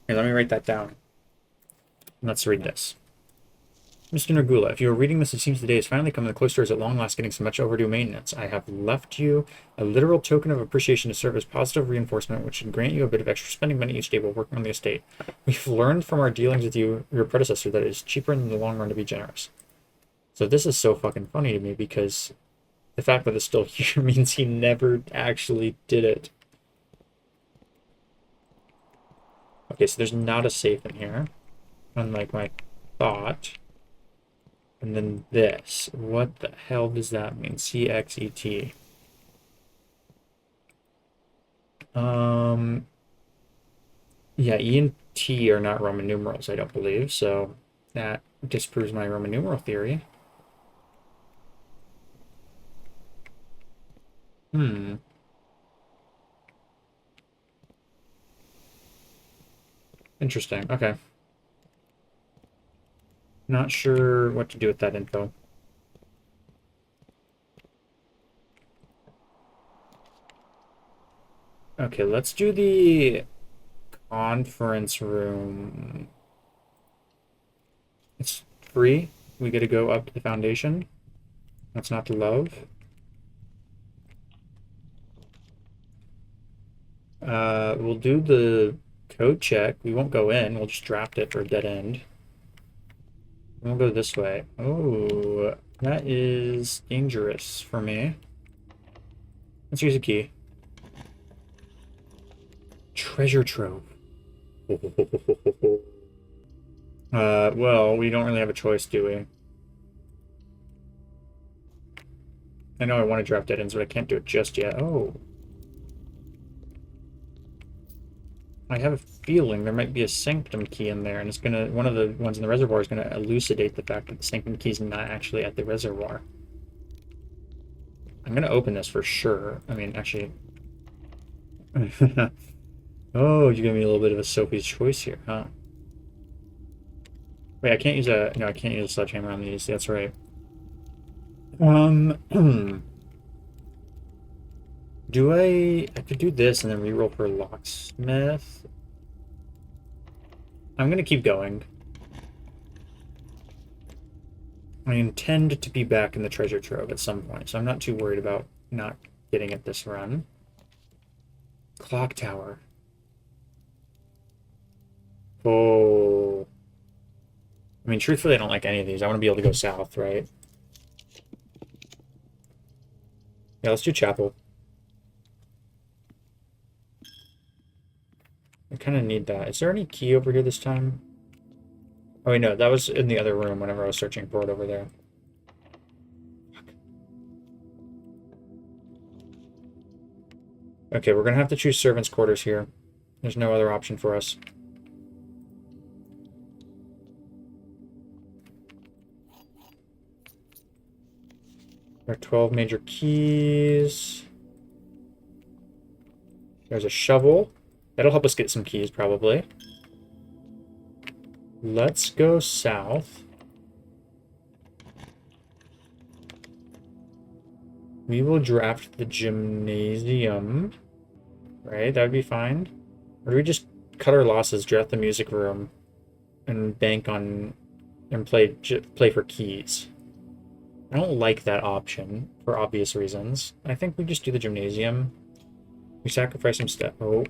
Here, let me write that down. Let's read this. Mr. Nagula, if you are reading this, it seems the day has finally come and the cloister is at long last getting some much overdue maintenance. I have left you a literal token of appreciation to serve as positive reinforcement, which should grant you a bit of extra spending money each day while working on the estate. We've learned from our dealings with you, your predecessor, that it is cheaper in the long run to be generous. So this is so fucking funny to me because the fact that it's still here means he never actually did it. Okay, so there's not a safe in here, unlike my thought. And then this. What the hell does that mean? CXET. Yeah, E and T are not Roman numerals, I don't believe, so that disproves my Roman numeral theory. Interesting. Okay. Not sure what to do with that info. Okay, let's do the conference room. It's free. We get to go up to the foundation. That's not the love. We'll do the code check. We won't go in. We'll just draft it for a dead end. We'll go this way. Oh, that is dangerous for me. Let's use a key. Treasure trove. Well, we don't really have a choice, do we? I know I want to draft dead ends, but I can't do it just yet. Oh. I have a feeling there might be a sanctum key in there, and it's gonna, one of the ones in the reservoir is gonna elucidate the fact that the sanctum key is not actually at the reservoir. I'm gonna open this for sure. I mean, actually. Oh, you gave me a little bit of a Sophie's choice here, huh? Wait, I can't use a... No, I can't use a sledgehammer on these. That's right. Um... Do I could do this and then reroll for locksmith. I'm gonna keep going. I intend to be back in the treasure trove at some point, so I'm not too worried about not getting it this run. Clock tower. Oh. I mean, truthfully, I don't like any of these. I want to be able to go south, right? Yeah, let's do chapel. I kind of need that. Is there any key over here this time? Oh, wait, no, that was in the other room whenever I was searching for it over there. Okay, we're gonna have to choose servants' quarters here. There's no other option for us. There are 12 major keys. There's a shovel. That'll help us get some keys, probably. Let's go south. We will draft the gymnasium. Right, that would be fine. Or do we just cut our losses, draft the music room, and bank on and play for keys? I don't like that option for obvious reasons. I think we just do the gymnasium. We sacrifice some stuff. Oh.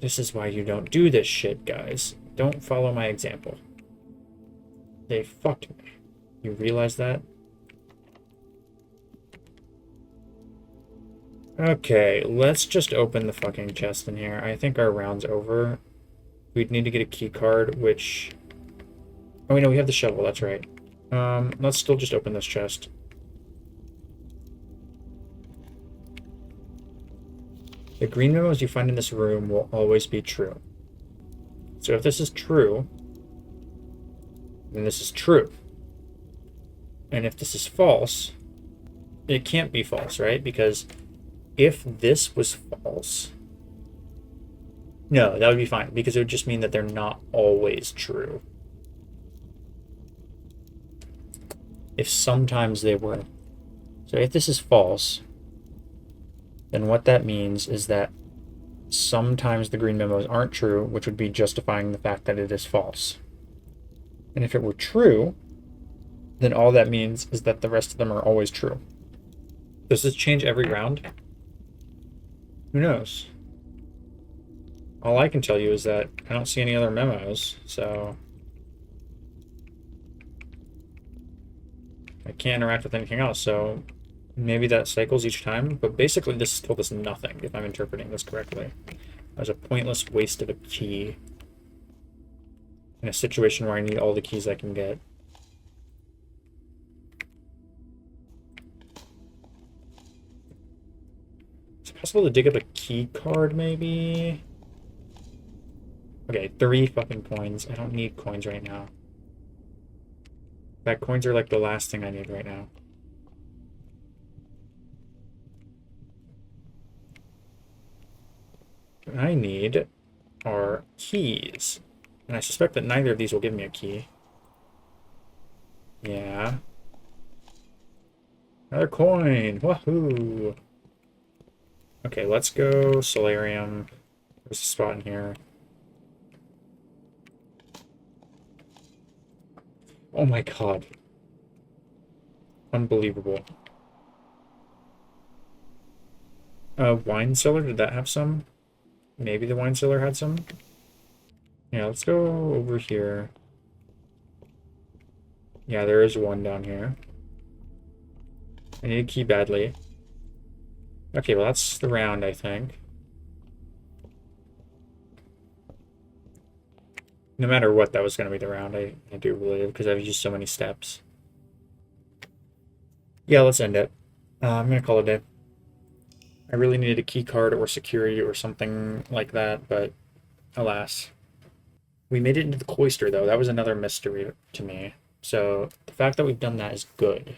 This is why you don't do this shit, guys. Don't follow my example. They fucked me. You realize that? Okay, let's just open the fucking chest in here. I think our round's over. We'd need to get a key card, which... Oh, wait, no, we have the shovel, that's right. Let's still just open this chest. The green memos you find in this room will always be true. So if this is true, then this is true. And if this is false, it can't be false, right? Because if this was false... No, that would be fine, because it would just mean that they're not always true. If sometimes they were. So if this is false, then what that means is that sometimes the green memos aren't true, which would be justifying the fact that it is false. And if it were true, then all that means is that the rest of them are always true. Does this change every round? Who knows? All I can tell you is that I don't see any other memos, so... I can't interact with anything else, so maybe that cycles each time. But basically, this told us nothing, if I'm interpreting this correctly. It was a pointless waste of a key in a situation where I need all the keys I can get. Is it possible to dig up a key card, maybe? Okay, 3 fucking coins. I don't need coins right now. In fact, coins are like the last thing I need right now. What I need are keys. And I suspect that neither of these will give me a key. Yeah. Another coin! Wahoo! Okay, let's go Solarium. There's a spot in here. Oh my god. Unbelievable. Wine cellar, did that have some? Maybe the wine cellar had some? Yeah, let's go over here. Yeah, there is one down here. I need a key badly. Okay, well that's the round, I think. No matter what, that was going to be the round, I do believe, because I've used so many steps. Yeah, let's end it. I'm going to call it a day. I really needed a key card or security or something like that, but alas. We made it into the cloister, though. That was another mystery to me. So the fact that we've done that is good.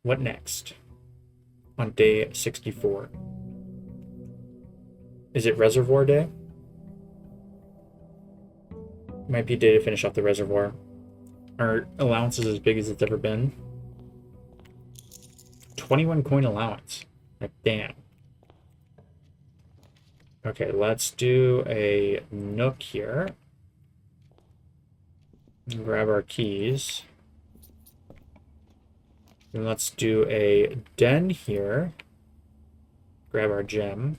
What next? On day 64. Is it Reservoir Day? Might be day to finish off the reservoir. Our allowance is as big as it's ever been. 21 coin allowance. Like, damn. Okay, let's do a nook here. Grab our keys. And let's do a den here. Grab our gem.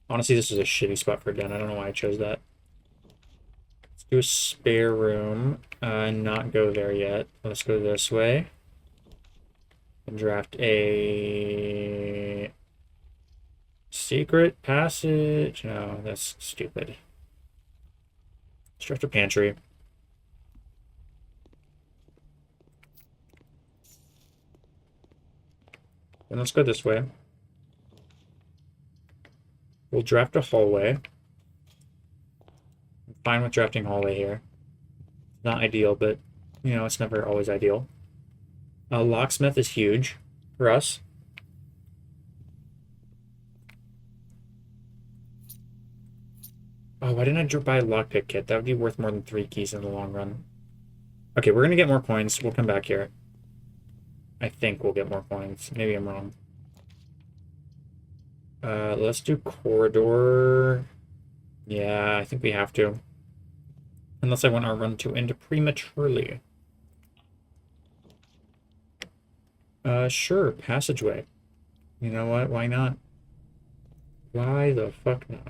Honestly, this is a shitty spot for a den. I don't know why I chose that. Let's do a spare room. Not go there yet. Let's go this way. And draft a secret passage. No, that's stupid. Let's draft a pantry. And let's go this way. We'll draft a hallway. I'm fine with drafting hallway here. Not ideal, but, you know, it's never always ideal. Locksmith is huge for us. Oh, why didn't I buy a lockpick kit? That would be worth more than 3 keys in the long run. Okay, we're going to get more coins. We'll come back here. I think we'll get more coins. Maybe I'm wrong. Let's do corridor. Yeah, I think we have to. Unless I want our run to end prematurely. Sure, passageway. You know what? Why not? Why the fuck not?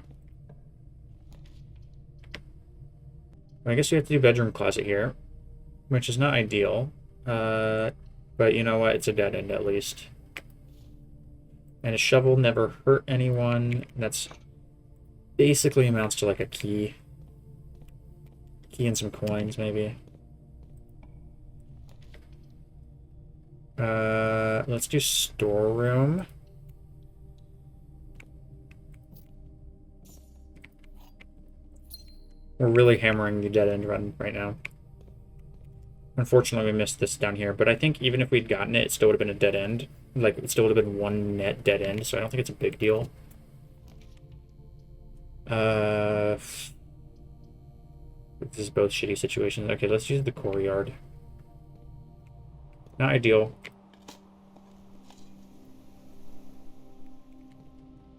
I guess we have to do bedroom closet here, which is not ideal. But you know what? It's a dead end at least. And a shovel never hurt anyone. That's basically amounts to like a key. Key and some coins, maybe. Let's do storeroom. We're really hammering the dead end run right now. Unfortunately, we missed this down here, but I think even if we'd gotten it, it still would have been a dead end. Like, it still would have been one net dead end, so I don't think it's a big deal. This is both shitty situations. Okay, let's use the courtyard. Not ideal.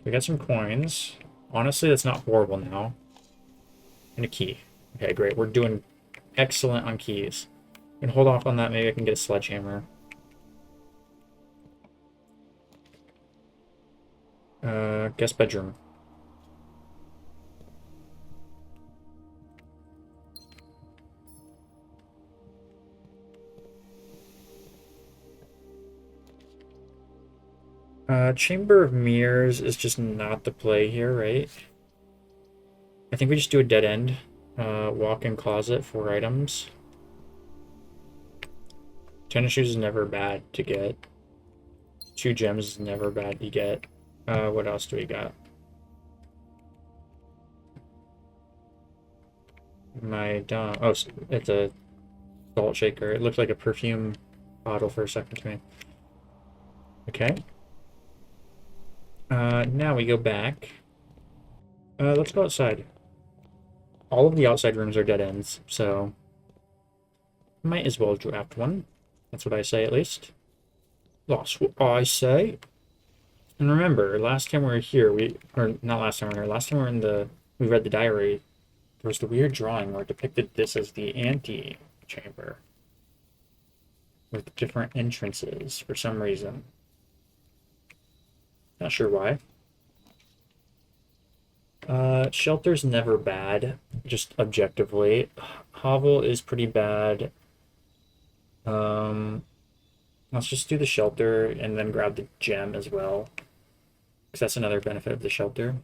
We got some coins. Honestly, that's not horrible now. And a key. Okay, great. We're doing excellent on keys. And hold off on that. Maybe I can get a sledgehammer. Guest bedroom. Chamber of Mirrors is just not the play here, right? I think we just do a dead end. Walk-in closet, 4 items. Tennis shoes is never bad to get. 2 gems is never bad to get. What else do we got? Oh, it's a salt shaker. It looked like a perfume bottle for a second to me. Okay. Now we go back. Let's go outside. All of the outside rooms are dead ends, so might as well draft one. That's what I say, at least. That's what I say. And remember, last time we were here, not last time we were here, last time we read the diary, there was the weird drawing where it depicted this as the ante-chamber with different entrances for some reason. Not sure why. Shelter's never bad, just objectively. Hovel is pretty bad. Let's just do the shelter and then grab the gem as well, because that's another benefit of the shelter.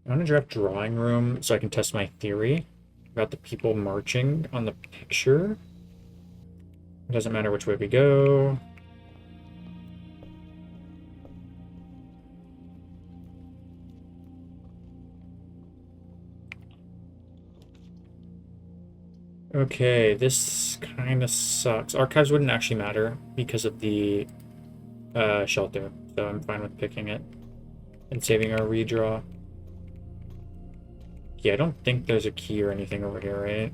I want to draft drawing room so I can test my theory about the people marching on the picture. It doesn't matter which way we go. Okay, this kind of sucks. Archives wouldn't actually matter because of the shelter. so I'm fine with picking it and saving our redraw. Yeah, I don't think there's a key or anything over here, right?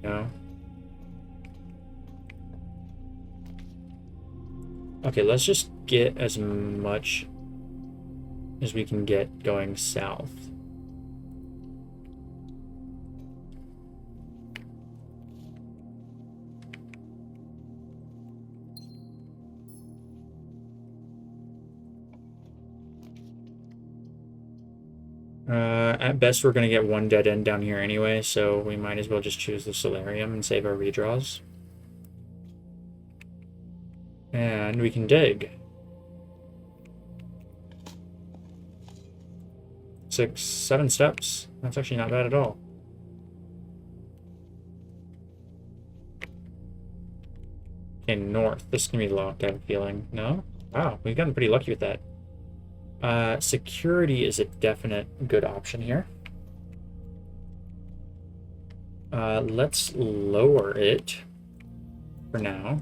No. Okay, let's just get as much as we can get going south. At best, we're going to get one dead end down here anyway, so we might as well just choose the solarium and save our redraws. And we can dig. 6, 7 steps. That's actually not bad at all. Okay, north. This is going to be locked, I have a feeling. No? Wow, we've gotten pretty lucky with that. Security is a definite good option here. Let's lower it for now.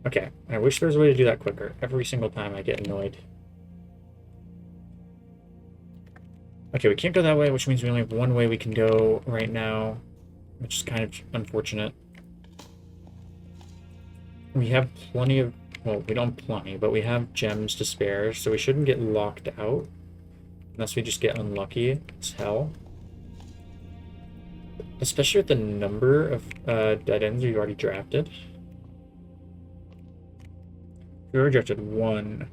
Okay, I wish there was a way to do that quicker. Every single time I get annoyed. Okay, we can't go that way, which means we only have one way we can go right now, which is kind of unfortunate. We have plenty of... Well, we don't have plenty, but we have gems to spare, so we shouldn't get locked out. Unless we just get unlucky as hell. Especially with the number of dead ends we've already drafted. We already drafted 1,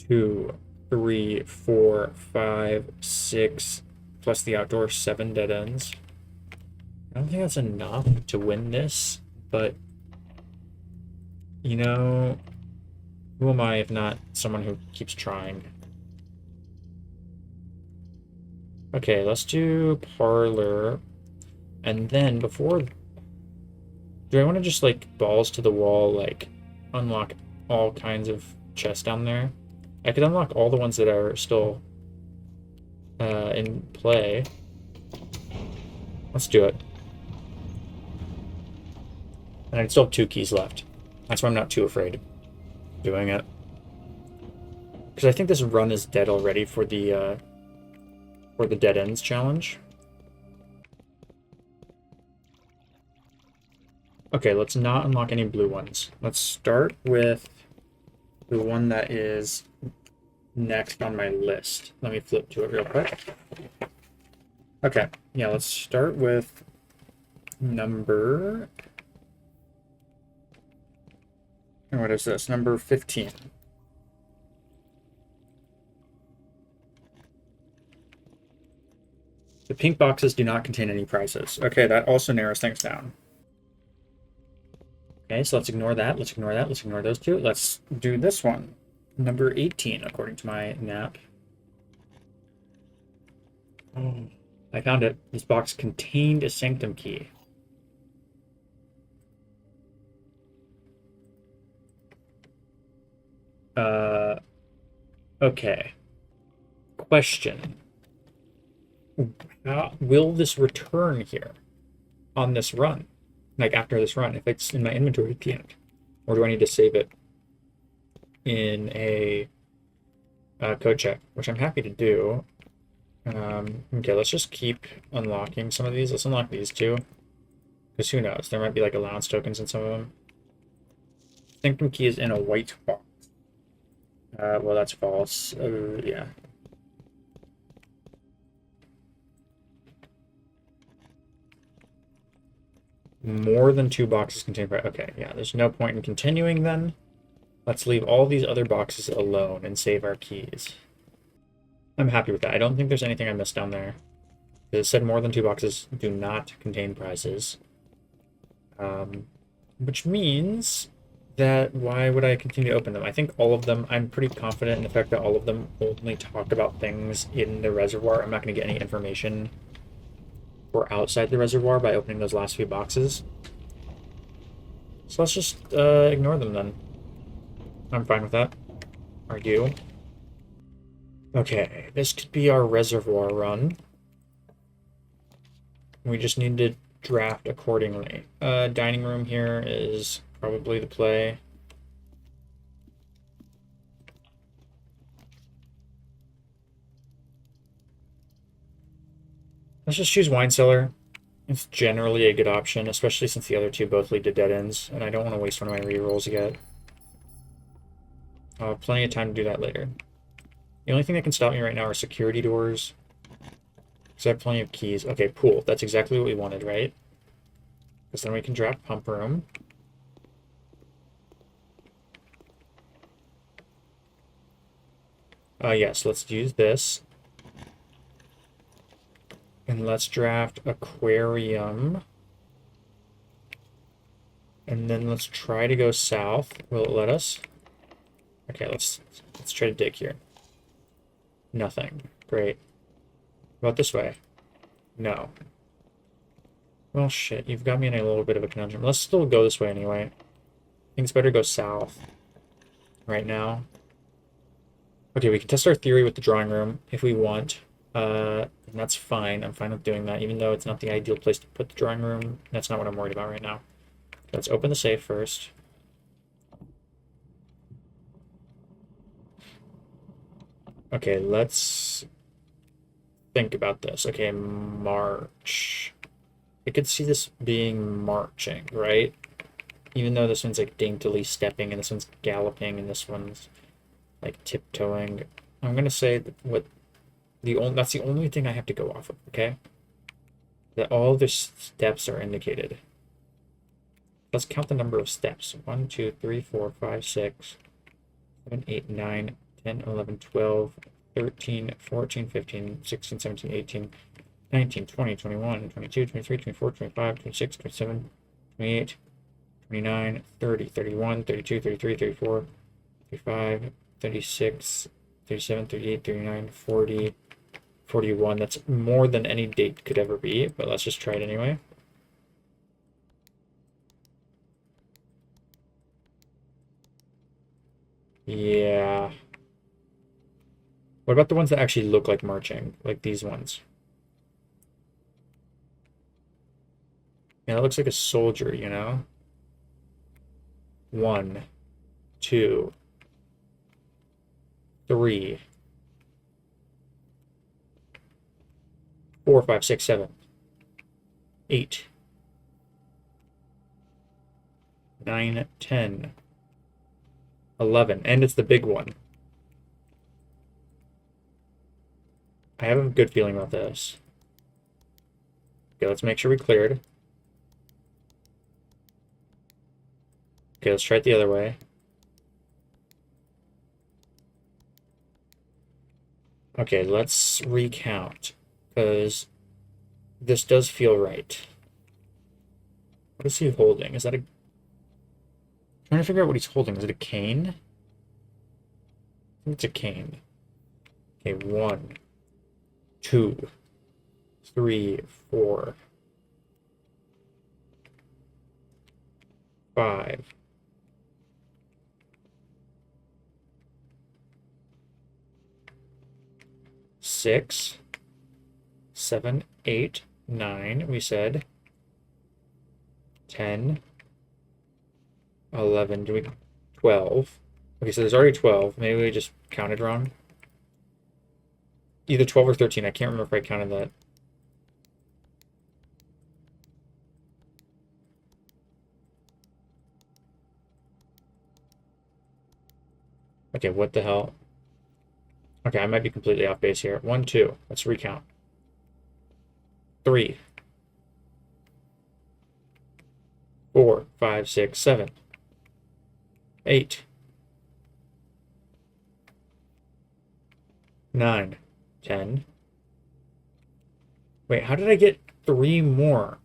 2, 3, 4, 5, 6, plus the outdoor 7 dead ends. I don't think that's enough to win this, but you know, who am I if not someone who keeps trying? Okay, let's do parlor. And then before... Do I want to just, like, balls to the wall, like, unlock all kinds of chests down there? I could unlock all the ones that are still in play. Let's do it. And I still have 2 keys left. That's why I'm not too afraid of doing it. Because I think this run is dead already for the dead ends challenge. Okay, let's not unlock any blue ones. Let's start with the one that is next on my list. Let me flip to it real quick. Okay, yeah, let's start with number... What is this? Number 15. The pink boxes do not contain any prizes. Okay, that also narrows things down. Okay, so let's ignore that. Let's ignore that. Let's ignore those 2. Let's do this one. Number 18, according to my nap. Oh, I found it. This box contained a sanctum key. Okay. Question. How will this return here on this run? Like after this run, if it's in my inventory at the end? Or do I need to save it in a code check, which I'm happy to do. Okay, let's just keep unlocking some of these. Let's unlock these 2. Because who knows? There might be like allowance tokens in some of them. Sanctum key is in a white box. Well, that's false. Yeah. More than 2 boxes contain... Okay, yeah, there's no point in continuing then. Let's leave all these other boxes alone and save our keys. I'm happy with that. I don't think there's anything I missed down there. It said more than 2 boxes do not contain prizes. Which means that why would I continue to open them? I think all of them, I'm pretty confident in the fact that all of them only talk about things in the reservoir. I'm not going to get any information or outside the reservoir by opening those last few boxes. So let's just ignore them then. I'm fine with that. Are you? Okay, this could be our reservoir run. We just need to draft accordingly. Dining room here is probably the play. Let's just choose wine cellar. It's generally a good option, especially since the other two both lead to dead ends, and I don't want to waste one of my rerolls yet. I'll have plenty of time to do that later. The only thing that can stop me right now are security doors. Because I have plenty of keys. Okay, pool. That's exactly what we wanted, right? Because then we can drop pump room. Yes, let's use this. And let's draft aquarium. And then let's try to go south. Will it let us? Okay, let's try to dig here. Nothing. Great. What about this way? No. Well, shit, you've got me in a little bit of a conundrum. Let's still go this way anyway. I think it's better to go south right now. Okay, we can test our theory with the drawing room if we want. And that's fine. I'm fine with doing that, even though it's not the ideal place to put the drawing room. That's not what I'm worried about right now. Let's open the safe first. Okay, let's think about this. Okay, March. I could see this being marching, right? Even though this one's like daintily stepping and this one's galloping and this one's like tiptoeing. I'm gonna say that that's the only thing I have to go off of, okay? That all the steps are indicated. Let's count the number of steps. 1, 2, 3, 4, 5, 6, 7, 8, 9, 10, 11, 12, 13, 14, 15, 16, 17, 18, 19, 20, 21, 22, 23, 24, 25, 26, 27, 28, 29, 30, 31, 32, 33, 34, 35, 36, 37, 38, 39, 40, 41. That's more than any date could ever be, but let's just try it anyway. Yeah. What about the ones that actually look like marching? Like these ones? Yeah, that looks like a soldier, you know? 1, 2, 3, 4, 5, 6, 7, 8, 9, 10, 11. And it's the big one. I have a good feeling about this. Okay, let's make sure we cleared. Okay, let's try it the other way. Okay, let's recount, because this does feel right. What is he holding? Is that a... I'm trying to figure out what he's holding. Is it a cane? I think it's a cane. Okay, 1, 2, 3, 4, 5. 6, 7, 8, 9, we said. 10, 11, 12. Okay, so there's already 12. Maybe we just counted wrong. Either 12 or 13. I can't remember if I counted that. Okay, what the hell? Okay, I might be completely off base here. 1, 2. Let's recount. 3, 4, 5, 6, 7, 8, 9, 10. Wait, how did I get 3 more?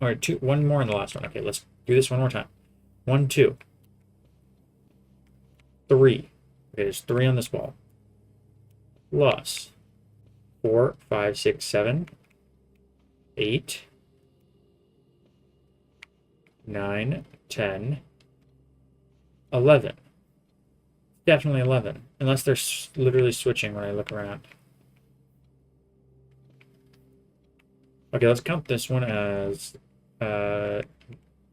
All right, 2, 1 more in the last one. Okay, let's do this one more time. 1, 2, 3. Okay, there's 3 on this wall. Plus 4, 5, 6, 7, 8, 9, 10, 11. Definitely 11. Unless they're literally switching when I look around. Okay, let's count this one as 2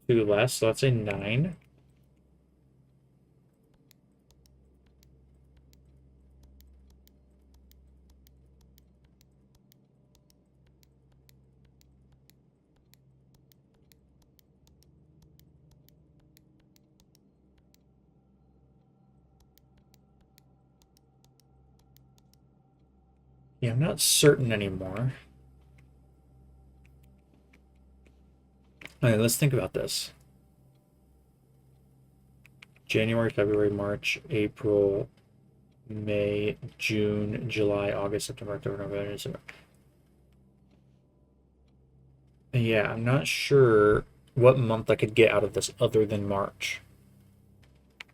less. So let's say 9. Yeah, I'm not certain anymore. All right, let's think about this. January, February, March, April, May, June, July, August, September, October, November, December. Yeah, I'm not sure what month I could get out of this other than March.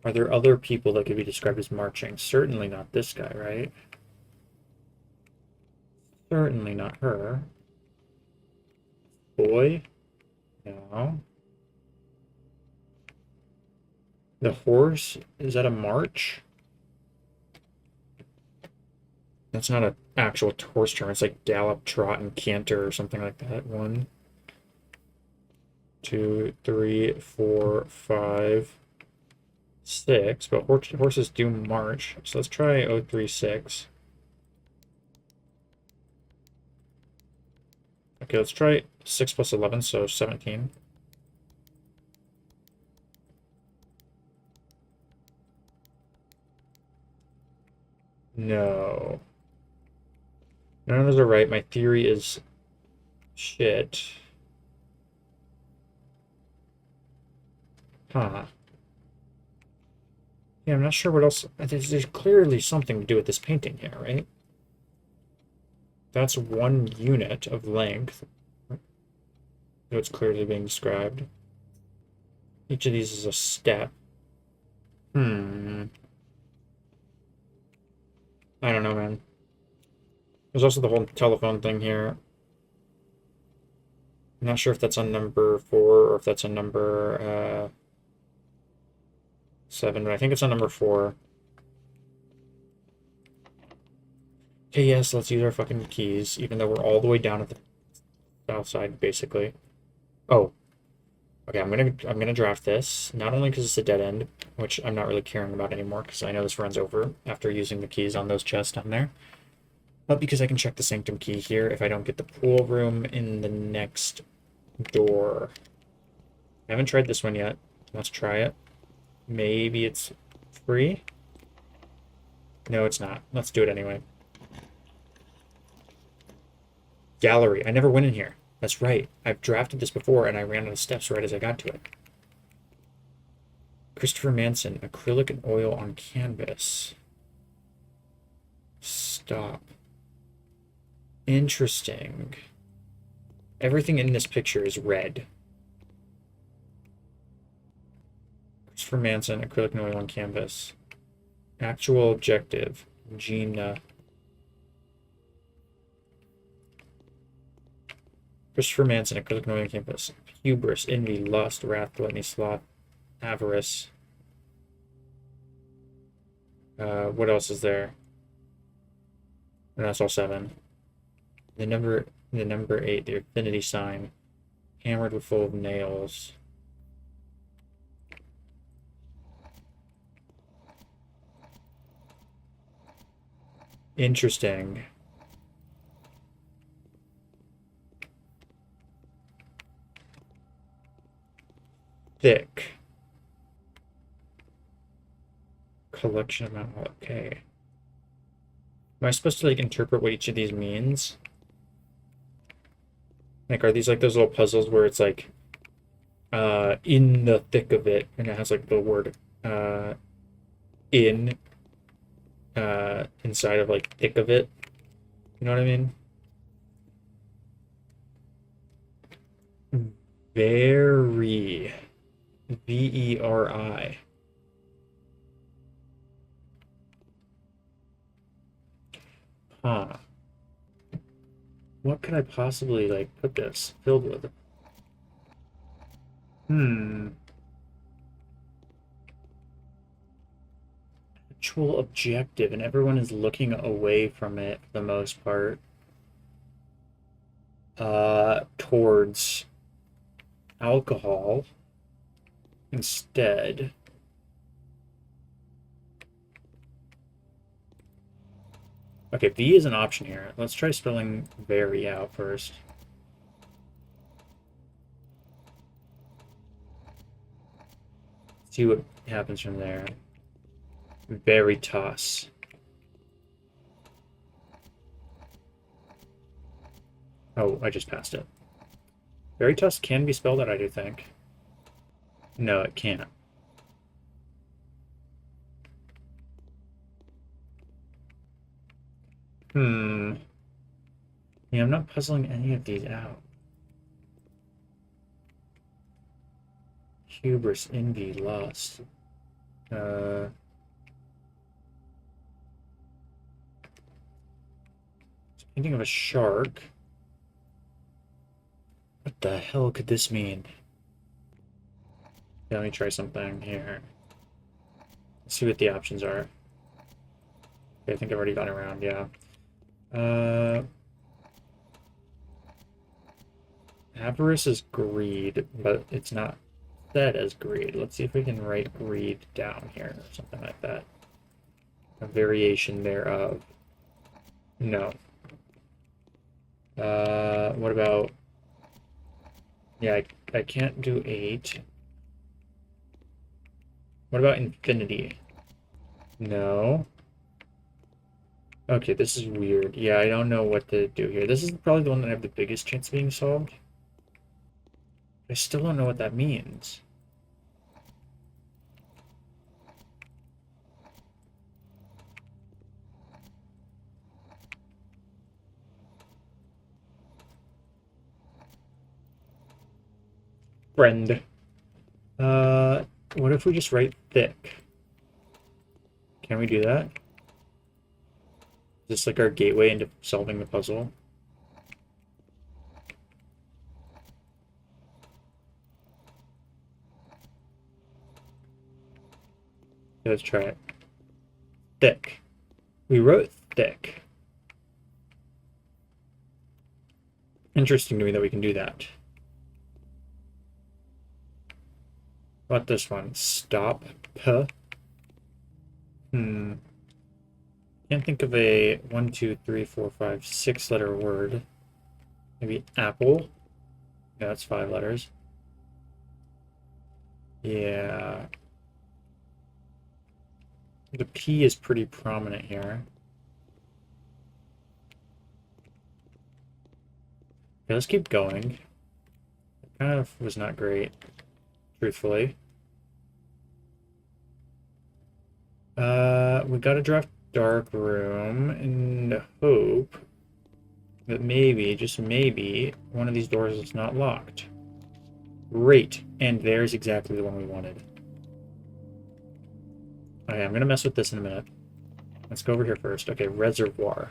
Are there other people that could be described as marching? Certainly not this guy, right? Certainly not her. Boy? No. The horse? Is that a march? That's not an actual horse term. It's like gallop, trot, and canter or something like that. 1, 2, 3, 4, 5, 6. But horses do march. So let's try 036. Okay, let's try 6 plus 11, so 17. No. None of those are right. My theory is shit. Huh. Yeah, I'm not sure what else. There's clearly something to do with this painting here, right? That's 1 unit of length. It's clearly being described. Each of these is a step. Hmm. I don't know, man. There's also the whole telephone thing here. I'm not sure if that's on number 4 or if that's on number 7, but I think it's on number 4. Okay, yes, let's use our fucking keys, even though we're all the way down at the south side, basically. Oh, okay, I'm gonna draft this, not only because it's a dead end, which I'm not really caring about anymore, because I know this runs over after using the keys on those chests down there, but because I can check the sanctum key here if I don't get the pool room in the next door. I haven't tried this one yet. Let's try it. Maybe it's free? No, it's not. Let's do it anyway. Gallery. I never went in here. That's right. I've drafted this before and I ran out of steps right as I got to it. Christopher Manson, acrylic and oil on canvas. Stop. Interesting. Everything in this picture is red. Christopher Manson, acrylic and oil on canvas. Actual objective. Gina. Christopher Manson, acrylic and oil on canvas. Hubris, envy, lust, wrath, gluttony, sloth, avarice. What else is there? And that's all 7. The number 8, the infinity sign. Hammered with full of nails. Interesting. Thick. Collection amount. Okay. Am I supposed to like interpret what each of these means? Like, are these like those little puzzles where it's like in the thick of it and it has like the word in inside of like thick of it? You know what I mean? Very. Veri. Huh. What could I possibly like put this filled with? Hmm. Actual objective, and everyone is looking away from it for the most part. Towards alcohol instead. Okay, V is an option here. Let's try spelling very out first. See what happens from there. Veritas. Oh, I just passed it. Veritas can be spelled out, I do think. No, it can't. Hmm. Yeah, I'm not puzzling any of these out. Hubris, envy, lust. Uh, Thinking of a shark. What the hell could this mean? Yeah, let me try something here. Let's see what the options are. Okay, I think I've already gone around, yeah. Uh, Avarice is greed, but it's not said as greed. Let's see if we can write greed down here or something like that. A variation thereof. No. What about... Yeah, I can't do 8. What about infinity? No. Okay, this is weird. Yeah, I don't know what to do here. This is probably the one that I have the biggest chance of being solved. I still don't know what that means. Friend. What if we just write thick? Can we do that? Is this like our gateway into solving the puzzle? Yeah, let's try it. Thick. We wrote thick. Interesting to me that we can do that. What this one? Stop. P. Hmm. Can't think of a 1, 2, 3, 4, 5, 6 letter word. Maybe apple. Yeah, that's 5 letters. Yeah. The P is pretty prominent here. Okay, let's keep going. It kind of was not great, truthfully. We gotta draft dark room in the hope that maybe, just maybe, one of these doors is not locked. Great, and there's exactly the one we wanted. Okay, I'm gonna mess with this in a minute. Let's go over here first. Okay, reservoir.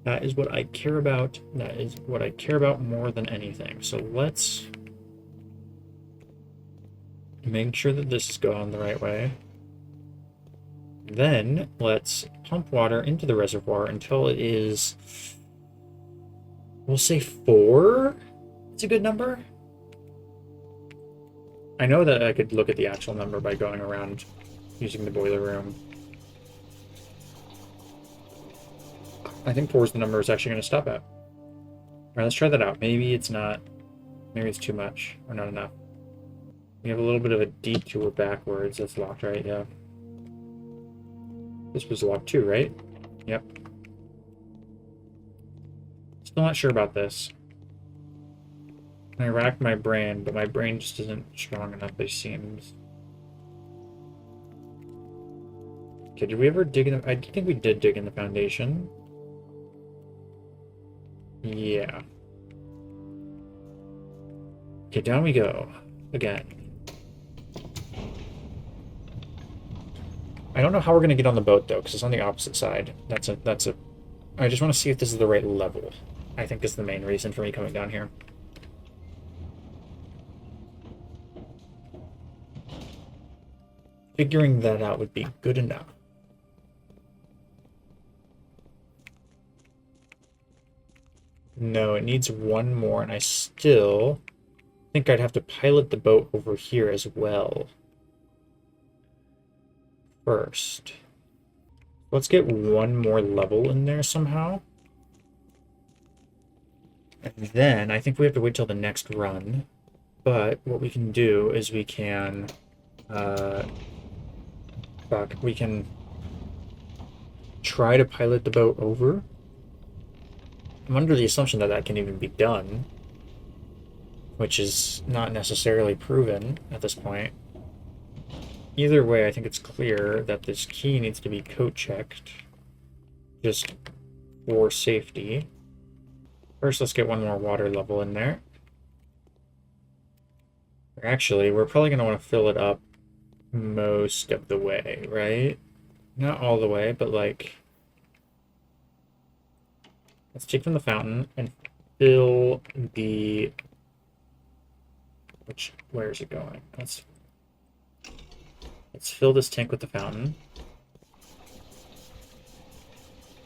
That is what I care about. That is what I care about more than anything. So let's make sure that this is going the right way. Then let's pump water into the reservoir until it is, we'll say 4. It's a good number. I know that I could look at the actual number by going around using the boiler room. I think 4 is the number it's actually going to stop at. All right, let's try that out. Maybe it's not, maybe it's too much or not enough. We have a little bit of a detour backwards. That's locked, right? Yeah. This was locked too, right? Yep. Still not sure about this. I racked my brain, but my brain just isn't strong enough, it seems. Okay, did we ever dig in the... I think we did dig in the foundation. Yeah. Okay, down we go. Again. I don't know how we're going to get on the boat, though, because it's on the opposite side. That's a... I just want to see if this is the right level. I think is the main reason for me coming down here. Figuring that out would be good enough. No, it needs one more, and I still think I'd have to pilot the boat over here as well. First. Let's get one more level in there somehow. And then I think we have to wait till the next run. But what we can do is we can... we can try to pilot the boat over. I'm under the assumption that that can even be done, which is not necessarily proven at this point. Either way, I think it's clear that this key needs to be code checked, just for safety. First, let's get one more water level in there. Actually, we're probably going to want to fill it up most of the way, right? Not all the way, but like... Let's take from the fountain and fill the... Where is it going? Let's fill this tank with the fountain.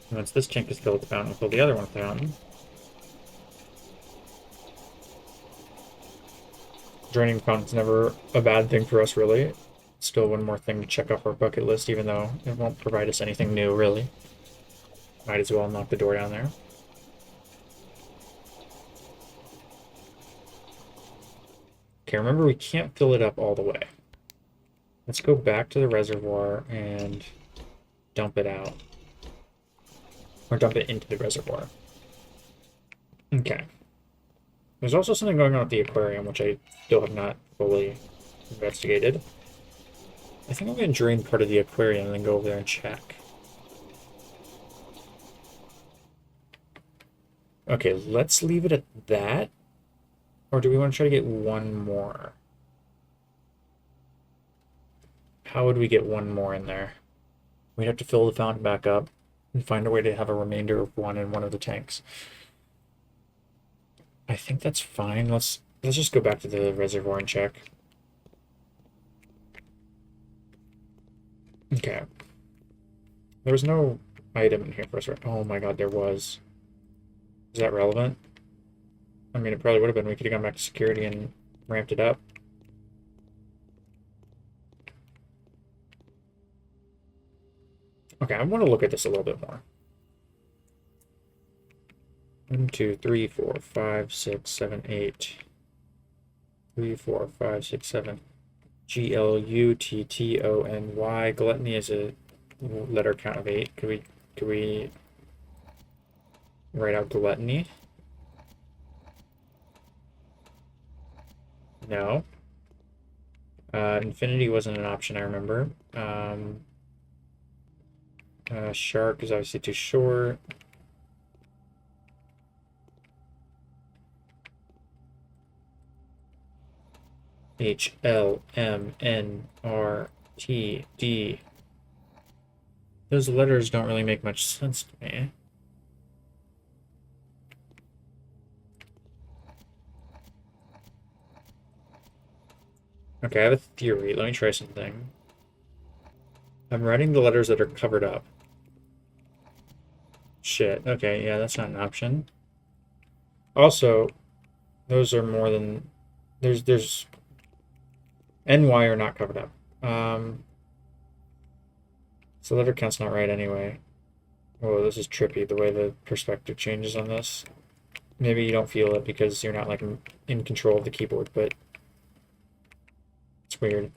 And once this tank is filled with the fountain, we'll fill the other one with the fountain. Draining the fountain's never a bad thing for us, really. Still one more thing to check off our bucket list, even though it won't provide us anything new, really. Might as well knock the door down there. Okay, remember we can't fill it up all the way. Let's go back to the reservoir and dump it out. Or dump it into the reservoir. Okay. There's also something going on with the aquarium, which I still have not fully investigated. I think I'm going to drain part of the aquarium and then go over there and check. Okay, let's leave it at that. Or do we want to try to get one more? How would we get one more in there? We'd have to fill the fountain back up and find a way to have a remainder of one in one of the tanks. I think that's fine. Let's just go back to the reservoir and check. Okay. There was no item in here for us. Oh my god, there was. Is that relevant? I mean, it probably would have been. We could have gone back to security and ramped it up. Okay, I want to look at this a little bit more. 1, 2, 3, 4, 5, 6, 7, 8. 3, 4, 5, 6, 7. Gluttony. Gluttony is a letter count of 8. Could we write out gluttony? No. Infinity wasn't an option, I remember. Shark is obviously too short. H, L, M, N, R, T, D. Those letters don't really make much sense to me. Okay, I have a theory. Let me try something. I'm writing the letters that are covered up. Shit. Okay, yeah, that's not an option. Also, those are more than... There's... N, Y are not covered up. So letter count's not right anyway. Whoa, this is trippy, the way the perspective changes on this. Maybe you don't feel it because you're not, like, in control of the keyboard, but... It's weird.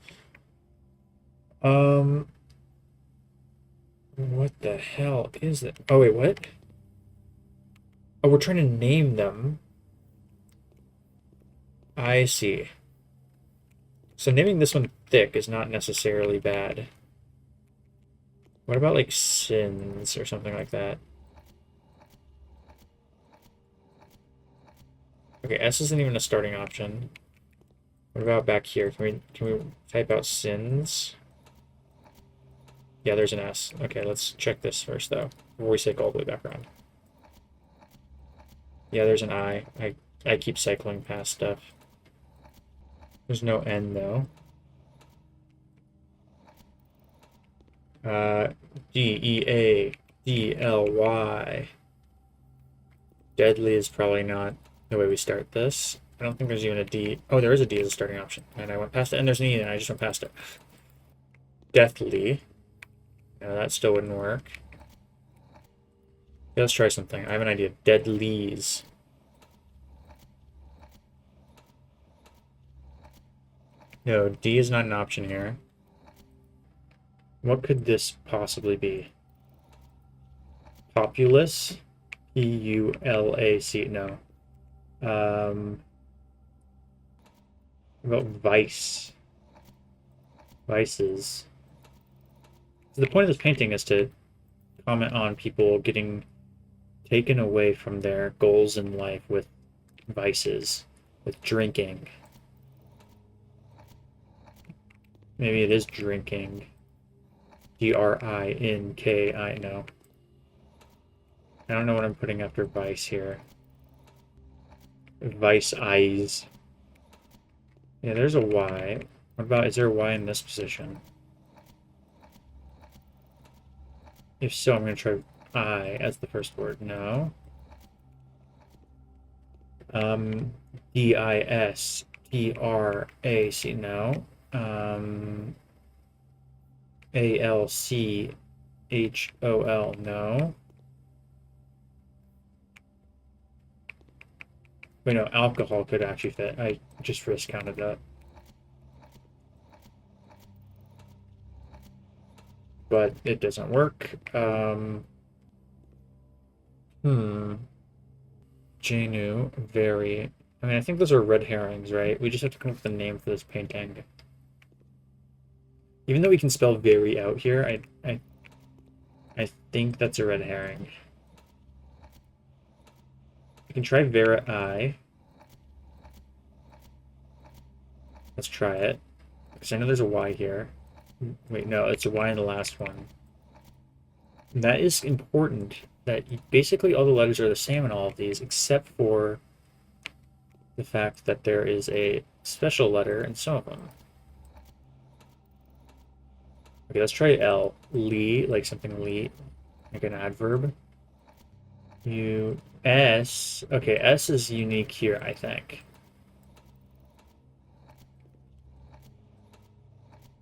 What the hell is it? Oh, wait, what? Oh, we're trying to name them. I see. So naming this one thick is not necessarily bad. What about, like, sins or something like that? Okay, S isn't even a starting option. What about back here? Can we type out sins? Yeah, there's an S. Okay, let's check this first, though, before we cycle all the way back around. Yeah, there's an I. I keep cycling past stuff. There's no N, though. D-E-A, D-L-Y. Deadly is probably not the way we start this. I don't think there's even a D. Oh, there is a D as a starting option. And I went past it, and there's an E, and I just went past it. Deathly. No, that still wouldn't work. Yeah, let's try something. I have an idea. Deadlies. No, D is not an option here. What could this possibly be? Populous? Eulac. No. What about vice? Vices. So the point of this painting is to comment on people getting taken away from their goals in life with vices, with drinking. Maybe it is drinking. Drinki. No. I don't know what I'm putting after vice here. Vice eyes. Yeah, there's a Y. What about, is there a Y in this position? If so, I'm going to try I as the first word. No. Distrac. No. Alchol. No. Wait, no, alcohol could actually fit. I just discounted that. But it doesn't work. Janu, very. I mean, I think those are red herrings, right? We just have to come up with a name for this painting. Even though we can spell very out here, I think that's a red herring. We can try Vera I. Let's try it. Because I know there's a Y here. Wait, no, it's a Y in the last one. And that is important, that basically all the letters are the same in all of these, except for the fact that there is a special letter in some of them. Okay, let's try L. Lee, like something Lee, like an adverb. U, S. Okay, S is unique here, I think.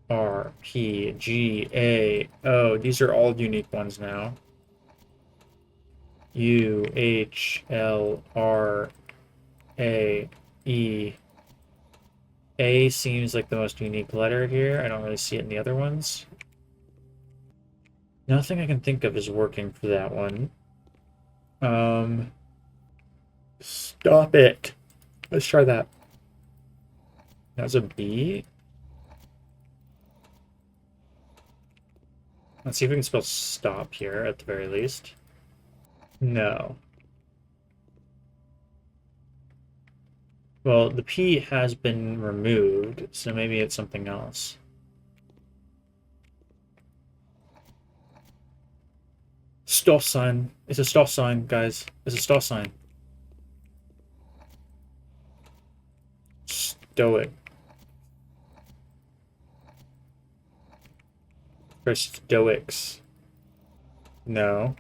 R, P, G, A, O. These are all unique ones now. U, H, L, R, A, E. A seems like the most unique letter here. I don't really see it in the other ones. Nothing I can think of is working for that one. Stop it. Let's try that. That was a B. Let's see if we can spell stop here at the very least. No. Well, the P has been removed, so maybe it's something else. Stop sign. It's a stop sign, guys. It's a stop sign. Stoic. For Stoics. No.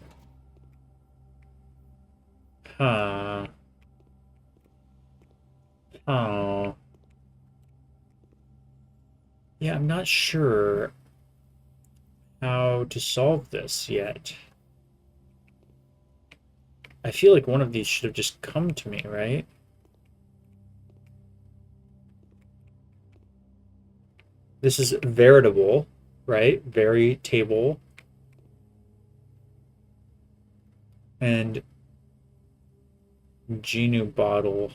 Huh. Oh. Yeah, I'm not sure how to solve this yet. I feel like one of these should have just come to me, right? This is veritable, right? Very table. And Genu bottle.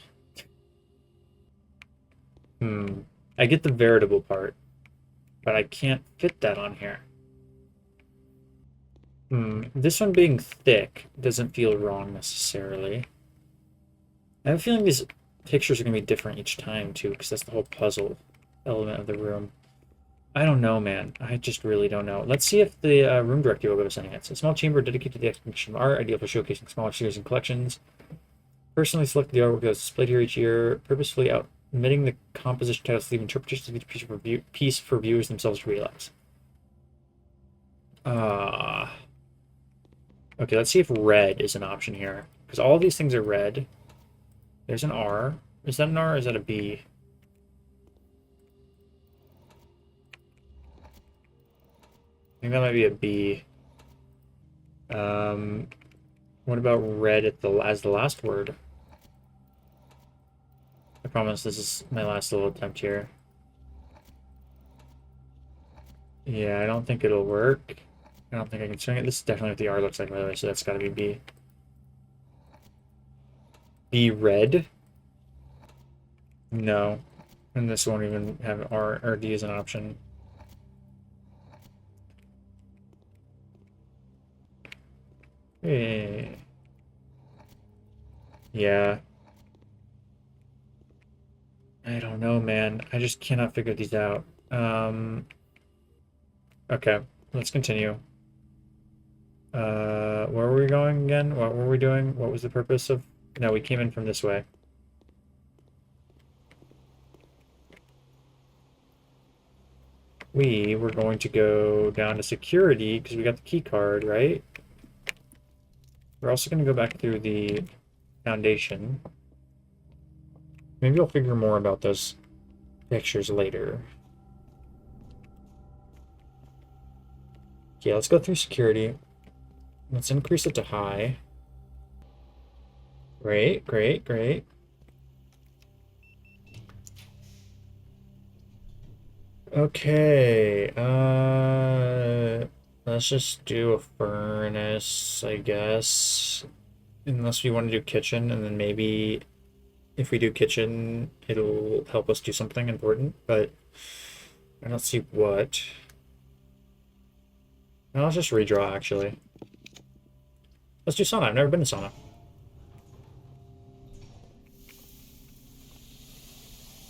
I get the veritable part, but I can't fit that on here. This one being thick doesn't feel wrong necessarily. I have a feeling these pictures are going to be different each time, too, because that's the whole puzzle element of the room. I don't know, man. I just really don't know. Let's see if the room director will go to sending it. It's a small chamber dedicated to the exhibition of art, ideal for showcasing smaller series and collections. Personally selected the artwork that's displayed here each year, purposefully omitting the composition titles to leave interpretations of each piece for viewers themselves to realize. Okay, let's see if red is an option here. Because all of these things are red. There's an R. Is that an R or is that a B? I think that might be a B. What about red as the last word? I promise this is my last little attempt here. Yeah, I don't think it'll work. I don't think I can swing it. This is definitely what the R looks like, by the way, so that's gotta be B. be red? No. And this won't even have R or D as an option. Hey. Yeah. I don't know, man. I just cannot figure these out. Okay, let's continue. Where were we going again? What were we doing? What was the purpose of... No, we came in from this way. We were going to go down to security because we got the key card, right? We're also going to go back through the foundation. Maybe I'll figure more about those pictures later. Okay, let's go through security. Let's increase it to high. Great, great, great. Okay, let's just do a furnace, I guess. Unless we want to do kitchen, and then maybe if we do kitchen, it'll help us do something important, but I don't see what. No, let's just redraw, actually. Let's do sauna. I've never been to sauna.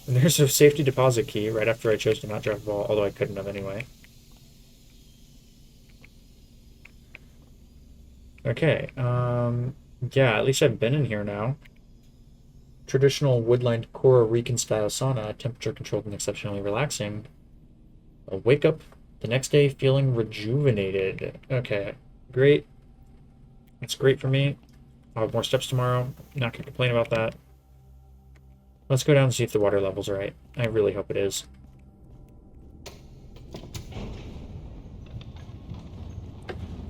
And there's a safety deposit key right after I chose to not drop the ball, although I couldn't have anyway. Okay, yeah, at least I've been in here now. Traditional wood-lined Coral Rican style sauna, temperature controlled and exceptionally relaxing. I'll wake up the next day feeling rejuvenated. Okay, great. That's great for me. I'll have more steps tomorrow. Not gonna complain about that. Let's go down and see if the water level's right. I really hope it is.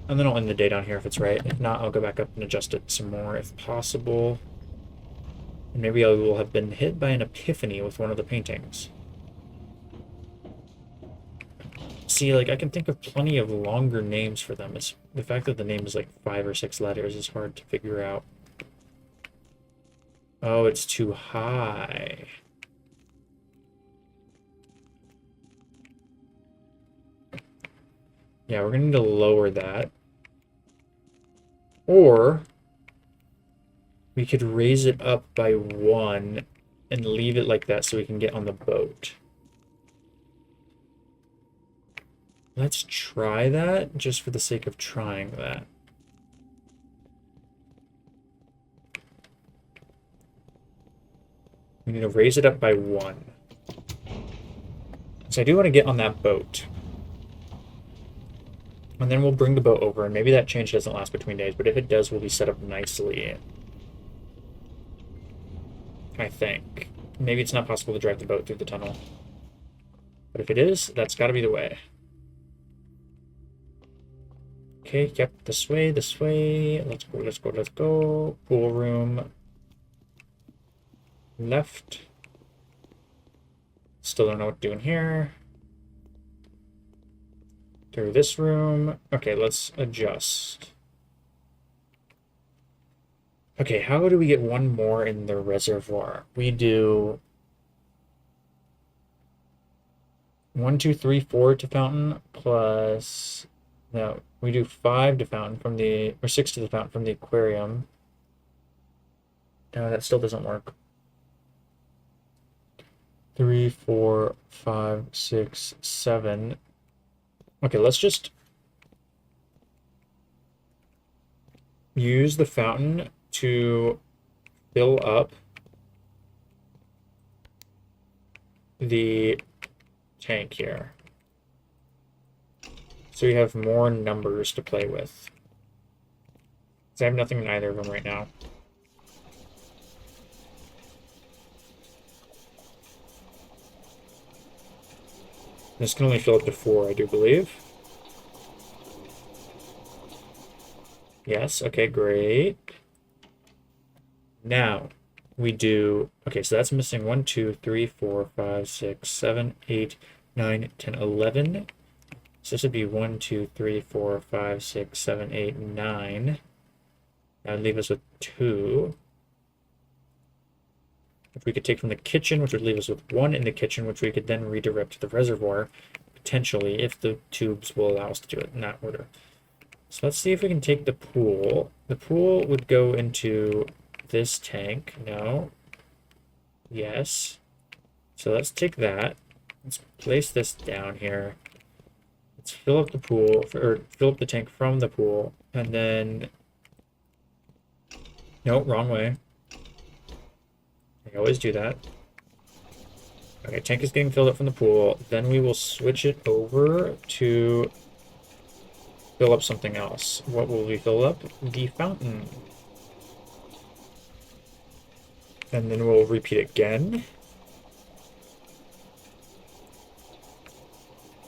And then I'll end the day down here if it's right. If not, I'll go back up and adjust it some more if possible. And maybe I will have been hit by an epiphany with one of the paintings. See, like, I can think of plenty of longer names for them. It's the fact that the name is like 5 or 6 letters is hard to figure out. Oh, it's too high. Yeah, we're gonna need to lower that. Or we could raise it up by 1 and leave it like that so we can get on the boat. Let's try that just for the sake of trying that. We need to raise it up by 1. So I do want to get on that boat. And then we'll bring the boat over, and maybe that change doesn't last between days, but if it does, we'll be set up nicely. I think. Maybe it's not possible to drive the boat through the tunnel. But if it is, that's got to be the way. Okay, yep, this way, this way. Let's go, let's go, let's go. Pool room. Left. Still don't know what to do in here. Through this room. Okay, let's adjust. Okay, how do we get one more in the reservoir? We do 1, 2, 3, 4 to fountain plus... No, we do 5 to fountain from the... Or 6 to the fountain from the aquarium. No, that still doesn't work. 3, 4, 5, 6, 7. Okay, let's just use the fountain to fill up the tank here. So we have more numbers to play with. So I have nothing in either of them right now. This can only fill up to 4, I do believe. Yes, okay, great. Now, we do... Okay, so that's missing 1, 2, 3, 4, 5, 6, 7, 8, 9, 10, 11. So this would be 1, 2, 3, 4, 5, 6, 7, 8, 9. That would leave us with 2. which we could take from the kitchen, which would leave us with 1 in the kitchen, which we could then redirect to the reservoir, potentially, if the tubes will allow us to do it in that order. So let's see if we can take the pool. The pool would go into this tank. No. Yes. So let's take that. Let's place this down here. Let's fill up the pool, or fill up the tank from the pool, and then... No, wrong way. I always do that. Okay, tank is getting filled up from the pool. Then we will switch it over to fill up something else. What will we fill up? The fountain. And then we'll repeat again.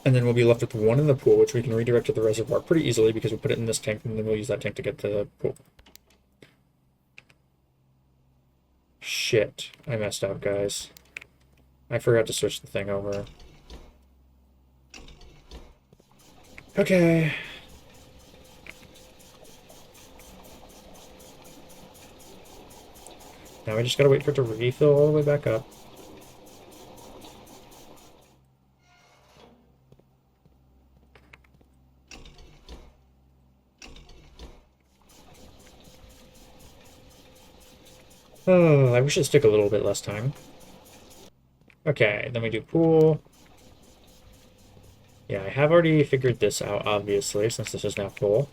And then we'll be left with 1 in the pool, which we can redirect to the reservoir pretty easily because we put it in this tank, and then we'll use that tank to get to the pool. Shit, I messed up, guys. I forgot to switch the thing over. Okay. Now we just gotta wait for it to refill all the way back up. Oh, I wish it took a little bit less time. Okay, then we do pool. Yeah, I have already figured this out, obviously, since this is now full.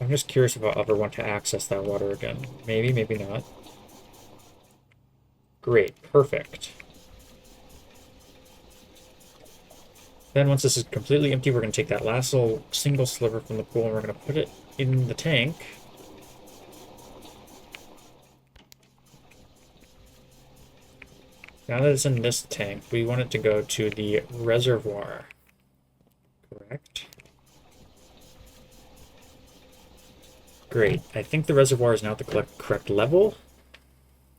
I'm just curious if I'll ever want to access that water again. Maybe, maybe not. Great, perfect. Then once this is completely empty, we're going to take that last little single sliver from the pool and we're going to put it in the tank. Now that it's in this tank, we want it to go to the reservoir. Correct. Great. I think the reservoir is now at the correct level,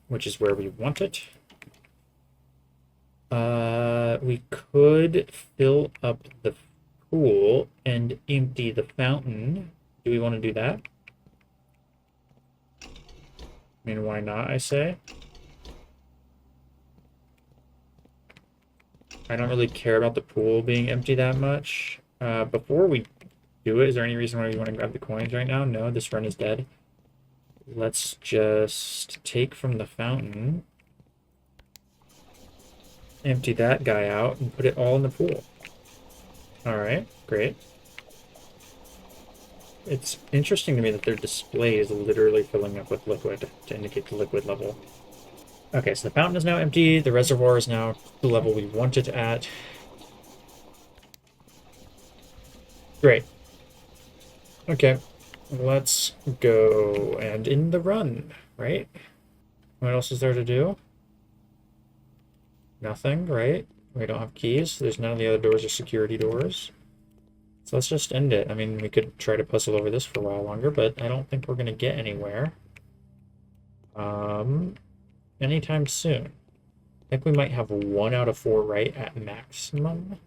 which is where we want it. We could fill up the pool and empty the fountain. Do we want to do that? I mean, why not, I say? I don't really care about the pool being empty that much. Before we do it, is there any reason why we want to grab the coins right now? No, this run is dead. Let's just take from the fountain, empty that guy out, and put it all in the pool. Alright, great. It's interesting to me that their display is literally filling up with liquid to indicate the liquid level. Okay, so the fountain is now empty. The reservoir is now the level we want it at. Great. Okay, let's go and end the run, right? What else is there to do? Nothing, right? We don't have keys. There's none of the other doors are security doors. So let's just end it. I mean, we could try to puzzle over this for a while longer, but I don't think we're going to get anywhere. Anytime soon. I think we might have 1 out of 4 right at maximum.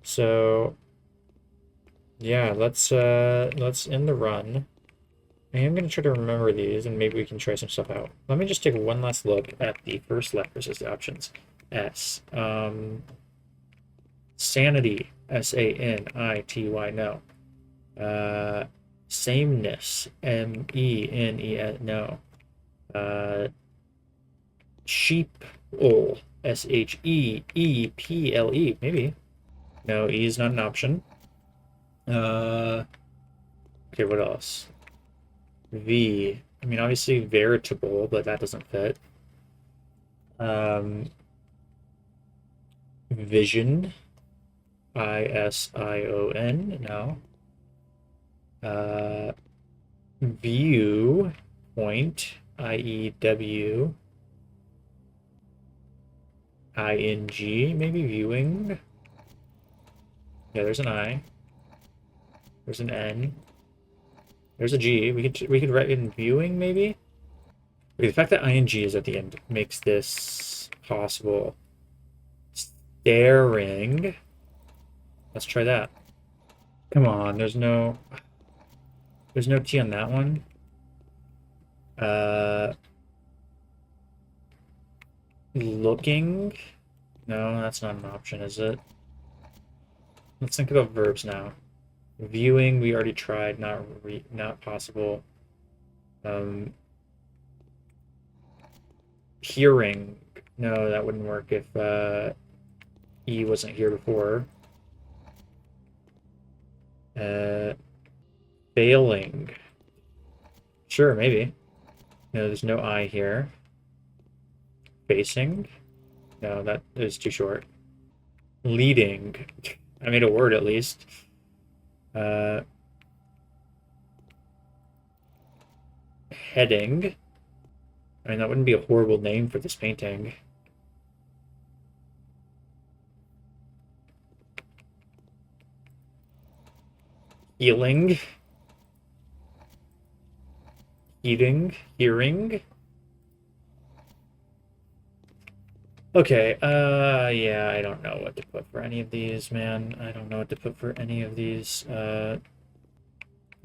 So yeah, let's end the run. I am going to try to remember these, and maybe we can try some stuff out. Let me just take one last look at the first left versus the options. S. Sanity. S-A-N-I-T-Y. No. Sameness. M-E-N-E-S. No. Sheeple. S-H-E-E-P-L-E. Maybe. No, E is not an option. Okay, what else? V. I mean, obviously veritable, but that doesn't fit. Vision. I-S-I-O-N. No. View. Point. I-E-W. I-N-G. Maybe viewing. Yeah, there's an I. There's an N. There's a G. We could write in viewing, maybe? Okay, the fact that ing is at the end makes this possible. Staring. Let's try that. Come on, there's no T on that one. Uh, looking? No, that's not an option, is it? Let's think about verbs now. Viewing, we already tried, not possible. Um, hearing, no, that wouldn't work if E wasn't here before. Uh, failing, sure, maybe. No, there's no I here. Facing, no, that is too short. Leading, I made a word at least. Uh, heading. I mean, that wouldn't be a horrible name for this painting. Healing. Eating. Hearing. Okay, yeah, I don't know what to put for any of these, man. I don't know what to put for any of these. What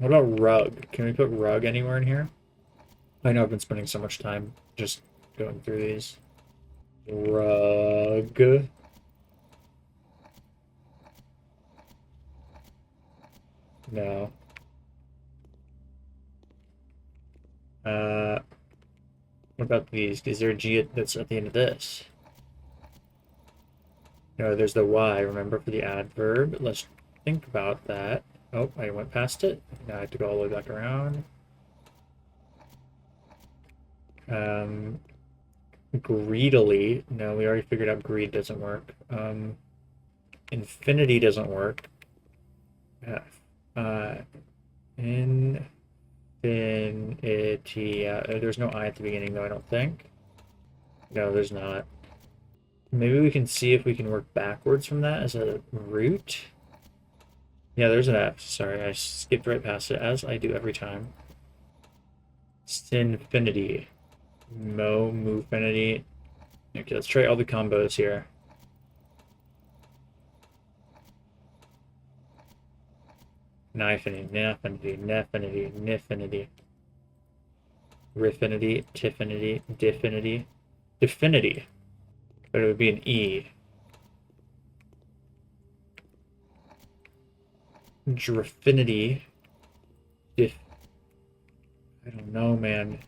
about rug? Can we put rug anywhere in here? I know I've been spending so much time just going through these. Rug. No. What about these? Is there a G that's at the end of this? No, there's the Y, remember, for the adverb. Let's think about that. Oh, I went past it. Now I have to go all the way back around. Greedily. No, we already figured out greed doesn't work. Infinity doesn't work. Infinity. There's no I at the beginning, though, I don't think. No, there's not. Maybe we can see if we can work backwards from that as a root. Yeah, there's an F. Sorry, I skipped right past it, as I do every time. Sinfinity. Mofinity. Okay, let's try all the combos here. Nifinity, nafinity, nefinity, nifinity. Rifinity, tiffinity, diffinity. Definity. But it would be an E. Drafinity. I don't know, man.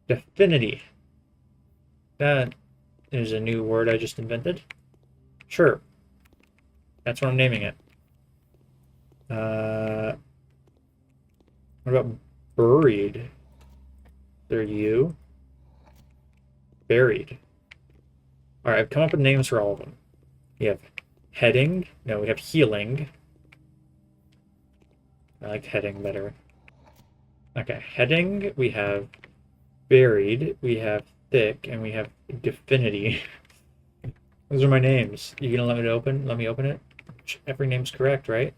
Definity. That is a new word I just invented. Sure. That's what I'm naming it. What about buried? There you. Buried. Alright, I've come up with names for all of them. We have heading. No, we have healing. I like heading better. Okay, heading, we have buried, we have thick, and we have definity. Those are my names. You gonna let me open? Let me open it? Every name's correct, right?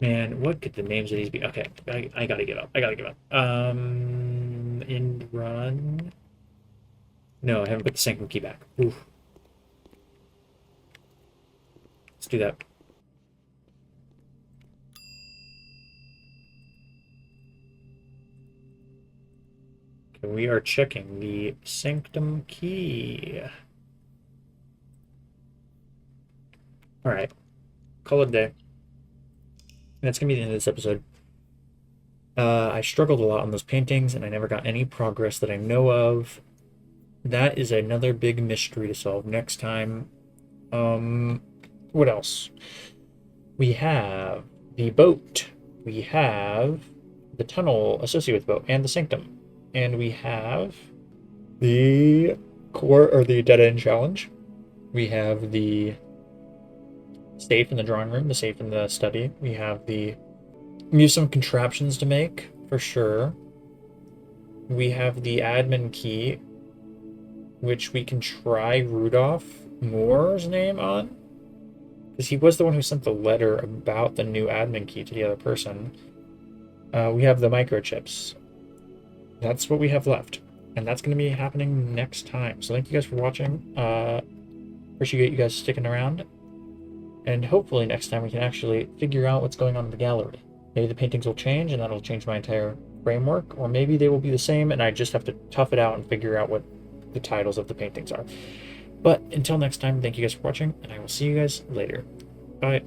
Man, what could the names of these be? Okay, I gotta give up. I gotta give up. In run. No, I haven't put the synchro key back. Oof. Let's do that. Okay, we are checking the sanctum key. All right, call it a day. And that's gonna be the end of this episode. I struggled a lot on those paintings, and I never got any progress that I know of. That is another big mystery to solve next time. What else? We have the boat. We have the tunnel associated with the boat and the sanctum. And we have the core or the dead end challenge. We have the safe in the drawing room, the safe in the study. We have some contraptions to make for sure. We have the admin key, which we can try Rudolph Moore's name on, because he was the one who sent the letter about the new admin key to the other person. We have the microchips. That's what we have left, and that's going to be happening next time. So thank you guys for watching. Appreciate you guys sticking around, and hopefully next time we can actually figure out what's going on in the gallery. Maybe the paintings will change and that'll change my entire framework, or maybe they will be the same and I just have to tough it out and figure out what the titles of the paintings are. But until next time, thank you guys for watching, and I will see you guys later. Bye.